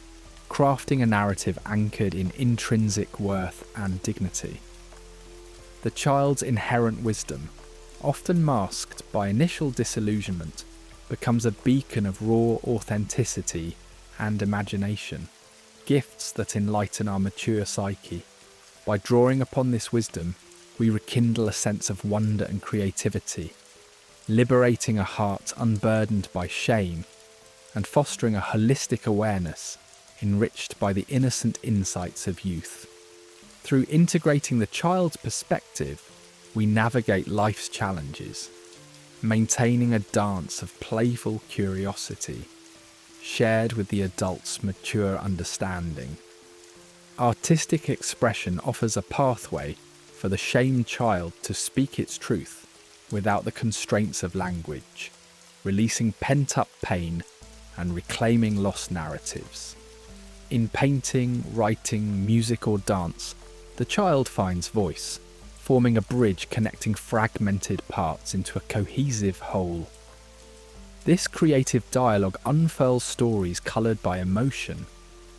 crafting a narrative anchored in intrinsic worth and dignity. The child's inherent wisdom, often masked by initial disillusionment, becomes a beacon of raw authenticity and imagination, gifts that enlighten our mature psyche. By drawing upon this wisdom, we rekindle a sense of wonder and creativity, liberating a heart unburdened by shame and fostering a holistic awareness enriched by the innocent insights of youth. Through integrating the child's perspective, we navigate life's challenges, maintaining a dance of playful curiosity, shared with the adult's mature understanding. Artistic expression offers a pathway for the shamed child to speak its truth without the constraints of language, releasing pent-up pain and reclaiming lost narratives. In painting, writing, music or dance, the child finds voice, forming a bridge connecting fragmented parts into a cohesive whole. This creative dialogue unfurls stories coloured by emotion,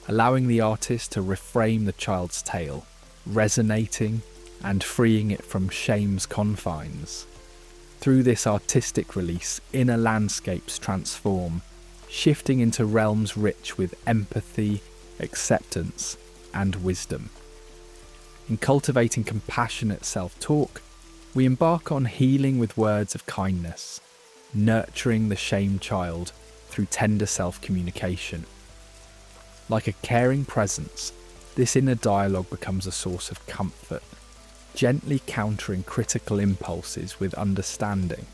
allowing the artist to reframe the child's tale, resonating and freeing it from shame's confines. Through this artistic release, inner landscapes transform, shifting into realms rich with empathy, acceptance, and wisdom. In cultivating compassionate self-talk, we embark on healing with words of kindness, nurturing the shamed child through tender self-communication. Like a caring presence, this inner dialogue becomes a source of comfort, gently countering critical impulses with understanding.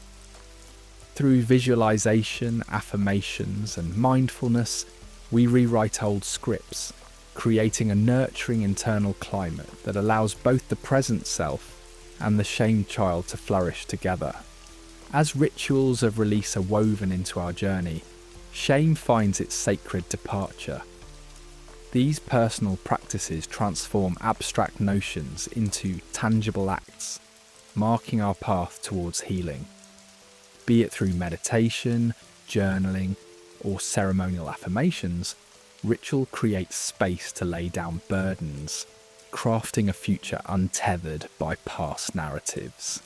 Through visualization, affirmations, and mindfulness, we rewrite old scripts, creating a nurturing internal climate that allows both the present self and the shamed child to flourish together. As rituals of release are woven into our journey, shame finds its sacred departure. These personal practices transform abstract notions into tangible acts, marking our path towards healing. Be it through meditation, journaling, or ceremonial affirmations, ritual creates space to lay down burdens, crafting a future untethered by past narratives.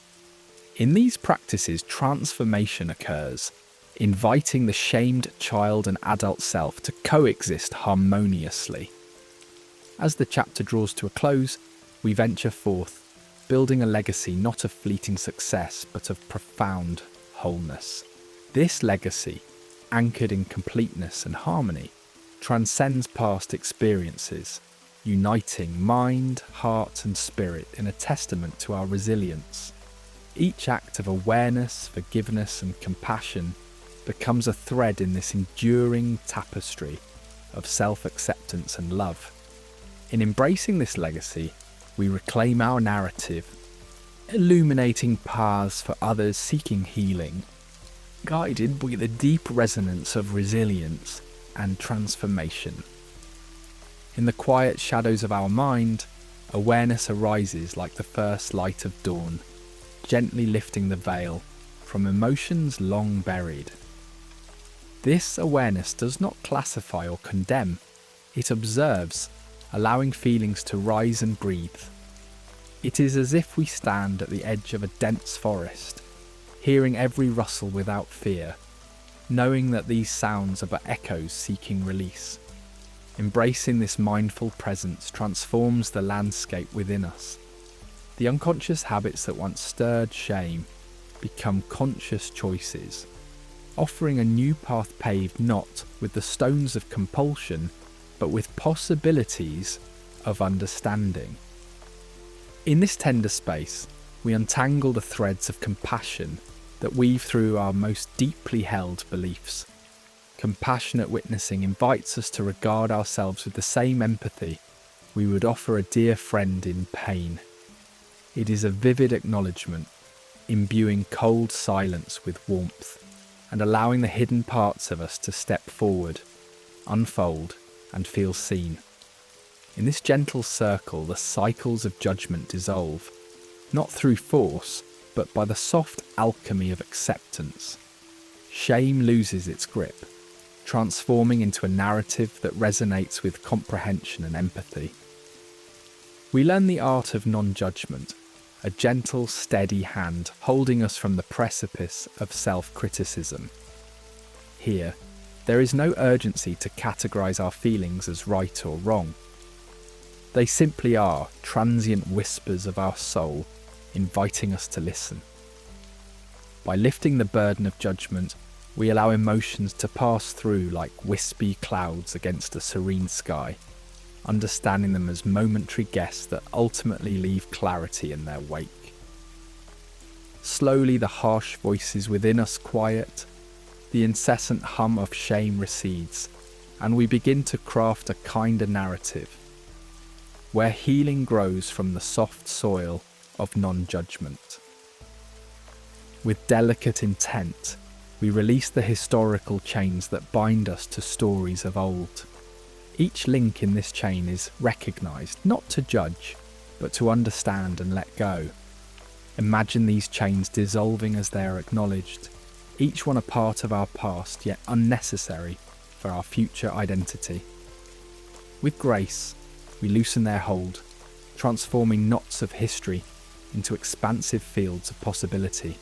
In these practices, transformation occurs, inviting the shamed child and adult self to coexist harmoniously. As the chapter draws to a close, we venture forth, building a legacy not of fleeting success but of profound wholeness. This legacy, anchored in completeness and harmony, transcends past experiences, uniting mind, heart and spirit in a testament to our resilience. Each act of awareness, forgiveness and compassion becomes a thread in this enduring tapestry of self-acceptance and love. In embracing this legacy, we reclaim our narrative, illuminating paths for others seeking healing, guided by the deep resonance of resilience and transformation. In the quiet shadows of our mind, awareness arises like the first light of dawn, gently lifting the veil from emotions long buried. This awareness does not classify or condemn, it observes, allowing feelings to rise and breathe. It is as if we stand at the edge of a dense forest, hearing every rustle without fear, knowing that these sounds are but echoes seeking release. Embracing this mindful presence transforms the landscape within us. The unconscious habits that once stirred shame become conscious choices, offering a new path paved not with the stones of compulsion, but with possibilities of understanding. In this tender space, we untangle the threads of compassion that weave through our most deeply held beliefs. Compassionate witnessing invites us to regard ourselves with the same empathy we would offer a dear friend in pain. It is a vivid acknowledgement, imbuing cold silence with warmth, and allowing the hidden parts of us to step forward, unfold, and feel seen. In this gentle circle, the cycles of judgment dissolve, not through force, but by the soft alchemy of acceptance. Shame loses its grip, transforming into a narrative that resonates with comprehension and empathy. We learn the art of non-judgment, a gentle, steady hand holding us from the precipice of self-criticism. Here, there is no urgency to categorize our feelings as right or wrong. They simply are transient whispers of our soul, inviting us to listen. By lifting the burden of judgment, we allow emotions to pass through like wispy clouds against a serene sky, understanding them as momentary guests that ultimately leave clarity in their wake. Slowly the harsh voices within us quiet, the incessant hum of shame recedes, and we begin to craft a kinder narrative, where healing grows from the soft soil of non-judgment. With delicate intent, we release the historical chains that bind us to stories of old. Each link in this chain is recognized, not to judge, but to understand and let go. Imagine these chains dissolving as they are acknowledged, each one a part of our past, yet unnecessary for our future identity. With grace, we loosen their hold, transforming knots of history into expansive fields of possibility,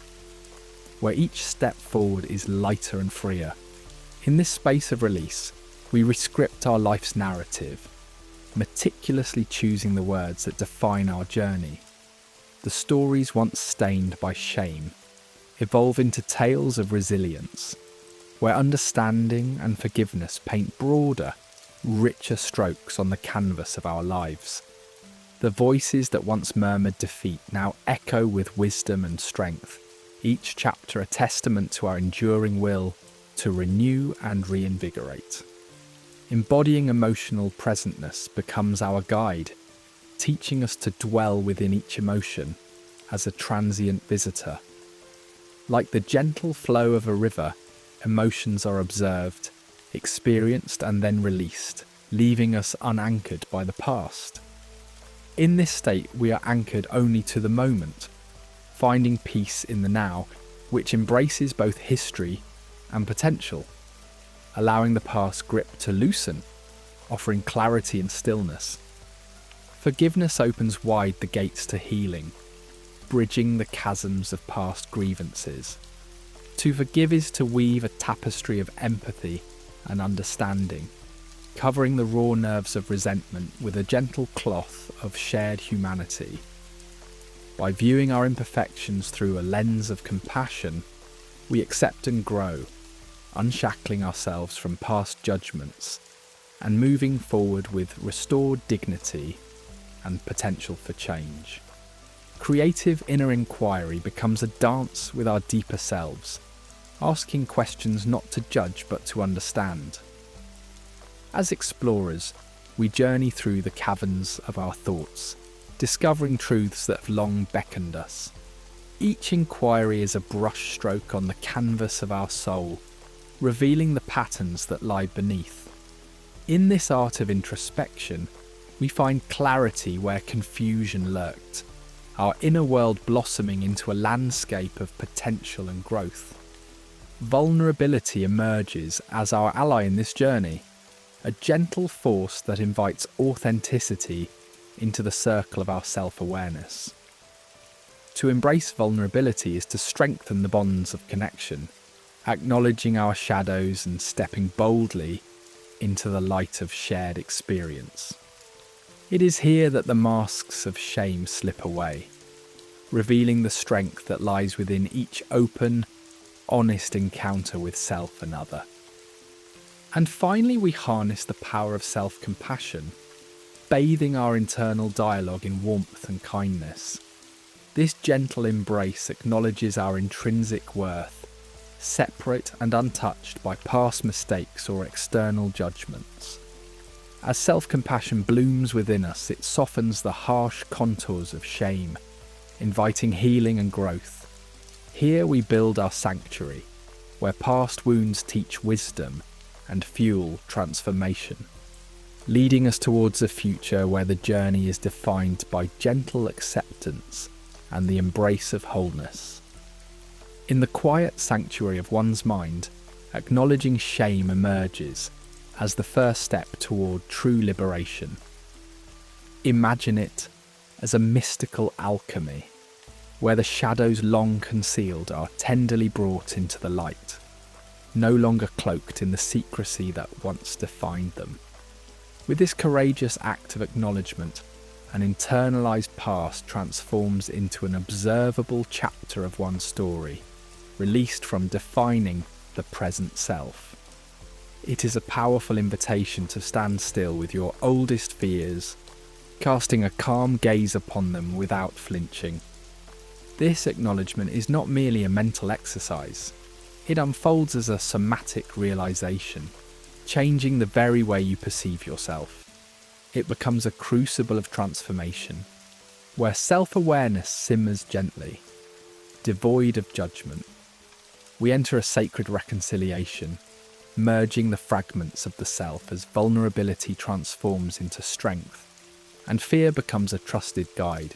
where each step forward is lighter and freer. In this space of release, we rescript our life's narrative, meticulously choosing the words that define our journey. The stories once stained by shame evolve into tales of resilience, where understanding and forgiveness paint broader, richer strokes on the canvas of our lives. The voices that once murmured defeat now echo with wisdom and strength, each chapter a testament to our enduring will to renew and reinvigorate. Embodying emotional presentness becomes our guide, teaching us to dwell within each emotion as a transient visitor. Like the gentle flow of a river, emotions are observed, experienced and then released, leaving us unanchored by the past. In this state, we are anchored only to the moment, finding peace in the now, which embraces both history and potential, allowing the past grip to loosen, offering clarity and stillness. Forgiveness opens wide the gates to healing, bridging the chasms of past grievances. To forgive is to weave a tapestry of empathy and understanding, covering the raw nerves of resentment with a gentle cloth of shared humanity. By viewing our imperfections through a lens of compassion, we accept and grow, unshackling ourselves from past judgments and moving forward with restored dignity and potential for change. Creative inner inquiry becomes a dance with our deeper selves, asking questions not to judge but to understand. As explorers, we journey through the caverns of our thoughts, discovering truths that have long beckoned us. Each inquiry is a brushstroke on the canvas of our soul, revealing the patterns that lie beneath. In this art of introspection, we find clarity where confusion lurked, our inner world blossoming into a landscape of potential and growth. Vulnerability emerges as our ally in this journey, a gentle force that invites authenticity into the circle of our self-awareness. To embrace vulnerability is to strengthen the bonds of connection, acknowledging our shadows and stepping boldly into the light of shared experience. It is here that the masks of shame slip away, revealing the strength that lies within each open, honest encounter with self and other. And finally, we harness the power of self-compassion, bathing our internal dialogue in warmth and kindness. This gentle embrace acknowledges our intrinsic worth, separate and untouched by past mistakes or external judgments. As self-compassion blooms within us, it softens the harsh contours of shame, inviting healing and growth. Here we build our sanctuary, where past wounds teach wisdom and fuel transformation, leading us towards a future where the journey is defined by gentle acceptance and the embrace of wholeness. In the quiet sanctuary of one's mind, acknowledging shame emerges as the first step toward true liberation. Imagine it as a mystical alchemy, where the shadows long concealed are tenderly brought into the light, no longer cloaked in the secrecy that once defined them. With this courageous act of acknowledgement, an internalized past transforms into an observable chapter of one's story, released from defining the present self. It is a powerful invitation to stand still with your oldest fears, casting a calm gaze upon them without flinching. This acknowledgement is not merely a mental exercise. It unfolds as a somatic realization, changing the very way you perceive yourself. It becomes a crucible of transformation, where self-awareness simmers gently, devoid of judgment. We enter a sacred reconciliation, merging the fragments of the self as vulnerability transforms into strength, and fear becomes a trusted guide.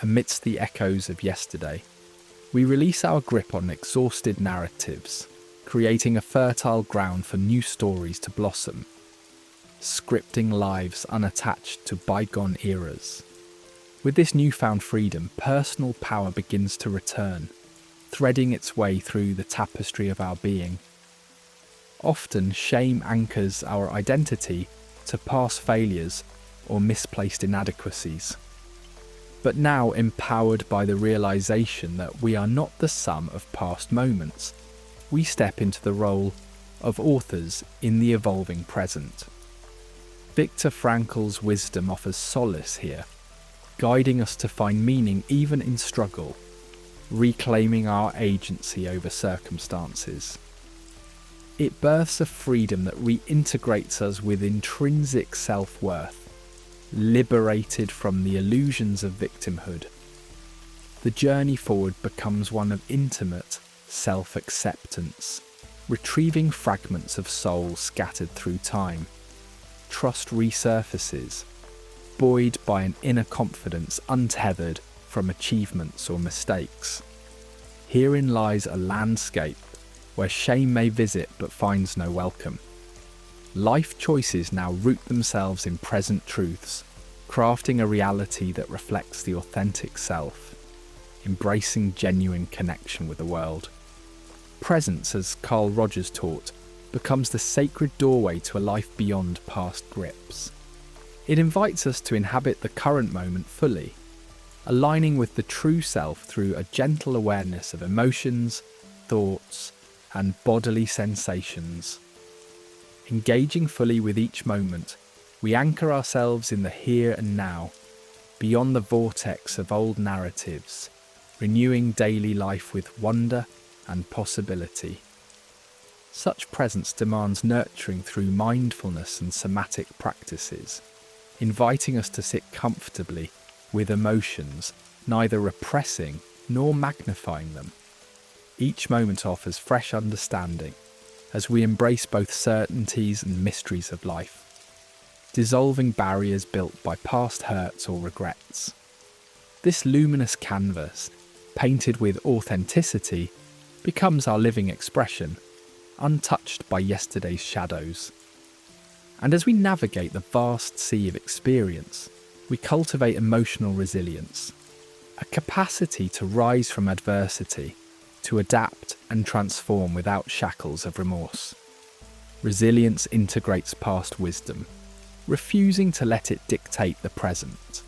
Amidst the echoes of yesterday, we release our grip on exhausted narratives, creating a fertile ground for new stories to blossom, scripting lives unattached to bygone eras. With this newfound freedom, personal power begins to return, threading its way through the tapestry of our being. Often, shame anchors our identity to past failures or misplaced inadequacies. But now, empowered by the realization that we are not the sum of past moments, we step into the role of authors in the evolving present. Viktor Frankl's wisdom offers solace here, guiding us to find meaning even in struggle, reclaiming our agency over circumstances. It births a freedom that reintegrates us with intrinsic self-worth, liberated from the illusions of victimhood. The journey forward becomes one of intimate self-acceptance, retrieving fragments of soul scattered through time. Trust resurfaces, buoyed by an inner confidence untethered from achievements or mistakes. Herein lies a landscape where shame may visit but finds no welcome. Life choices now root themselves in present truths, crafting a reality that reflects the authentic self, embracing genuine connection with the world. Presence, as Carl Rogers taught, becomes the sacred doorway to a life beyond past grips. It invites us to inhabit the current moment fully, aligning with the true self through a gentle awareness of emotions, thoughts, and bodily sensations. Engaging fully with each moment, we anchor ourselves in the here and now, beyond the vortex of old narratives, renewing daily life with wonder and possibility. Such presence demands nurturing through mindfulness and somatic practices, inviting us to sit comfortably with emotions, neither repressing nor magnifying them. Each moment offers fresh understanding as we embrace both certainties and mysteries of life, dissolving barriers built by past hurts or regrets. This luminous canvas, painted with authenticity, becomes our living expression, untouched by yesterday's shadows. And as we navigate the vast sea of experience, we cultivate emotional resilience, a capacity to rise from adversity, to adapt and transform without shackles of remorse. Resilience integrates past wisdom, refusing to let it dictate the present.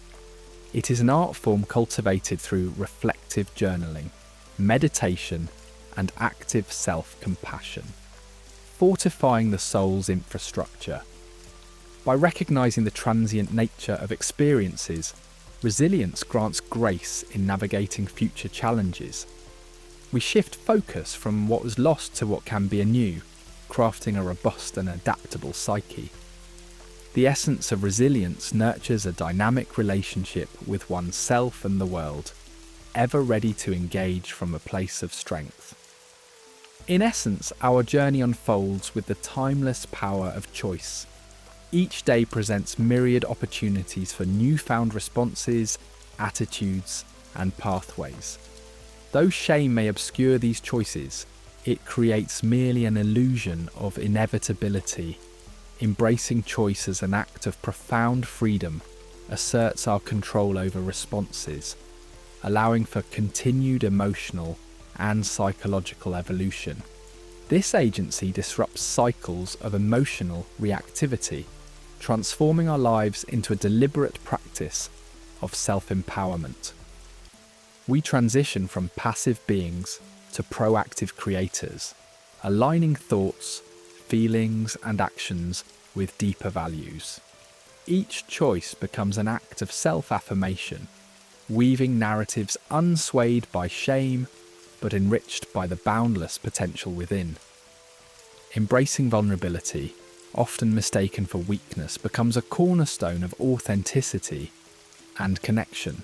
It is an art form cultivated through reflective journaling, meditation, and active self-compassion, fortifying the soul's infrastructure. By recognizing the transient nature of experiences, resilience grants grace in navigating future challenges. We shift focus from what was lost to what can be anew, crafting a robust and adaptable psyche. The essence of resilience nurtures a dynamic relationship with oneself and the world, ever ready to engage from a place of strength. In essence, our journey unfolds with the timeless power of choice. Each day presents myriad opportunities for newfound responses, attitudes, and pathways. Though shame may obscure these choices, it creates merely an illusion of inevitability. Embracing choice as an act of profound freedom asserts our control over responses, allowing for continued emotional and psychological evolution. This agency disrupts cycles of emotional reactivity, transforming our lives into a deliberate practice of self-empowerment. We transition from passive beings to proactive creators, aligning thoughts, feelings, and actions with deeper values. Each choice becomes an act of self-affirmation, weaving narratives unswayed by shame, but enriched by the boundless potential within. Embracing vulnerability, often mistaken for weakness, becomes a cornerstone of authenticity and connection.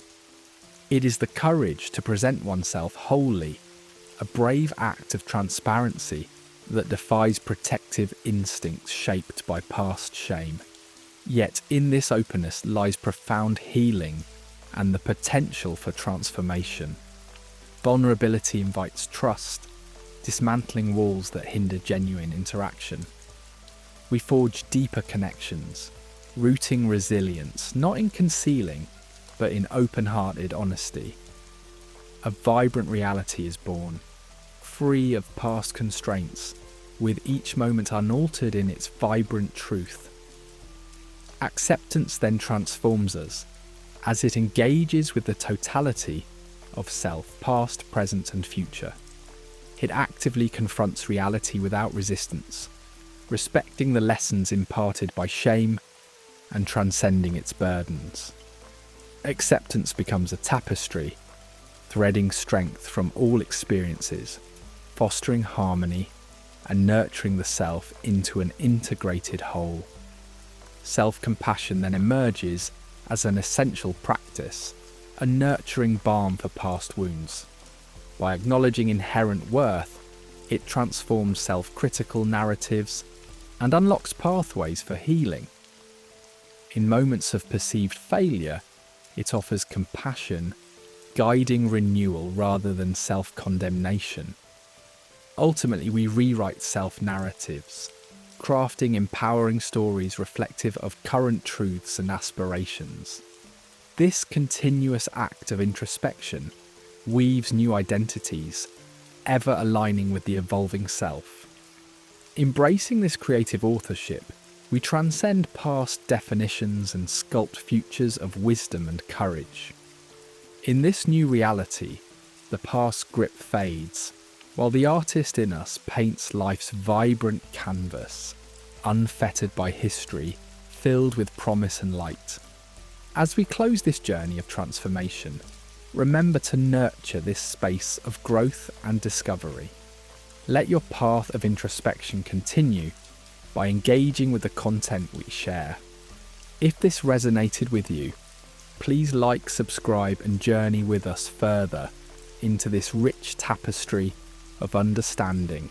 It is the courage to present oneself wholly, a brave act of transparency that defies protective instincts shaped by past shame. Yet in this openness lies profound healing and the potential for transformation. Vulnerability invites trust, dismantling walls that hinder genuine interaction. We forge deeper connections, rooting resilience, not in concealing, but in open-hearted honesty. A vibrant reality is born, free of past constraints, with each moment unaltered in its vibrant truth. Acceptance then transforms us, as it engages with the totality of self, past, present, and future. It actively confronts reality without resistance, respecting the lessons imparted by shame and transcending its burdens. Acceptance becomes a tapestry, threading strength from all experiences, fostering harmony and nurturing the self into an integrated whole. Self-compassion then emerges as an essential practice, a nurturing balm for past wounds. By acknowledging inherent worth, it transforms self-critical narratives and unlocks pathways for healing. In moments of perceived failure, it offers compassion, guiding renewal rather than self-condemnation. Ultimately, we rewrite self-narratives, crafting empowering stories reflective of current truths and aspirations. This continuous act of introspection weaves new identities, ever aligning with the evolving self. Embracing this creative authorship, we transcend past definitions and sculpt futures of wisdom and courage. In this new reality, the past grip fades, while the artist in us paints life's vibrant canvas, unfettered by history, filled with promise and light. As we close this journey of transformation, remember to nurture this space of growth and discovery. Let your path of introspection continue by engaging with the content we share. If this resonated with you, please like, subscribe, and journey with us further into this rich tapestry of understanding.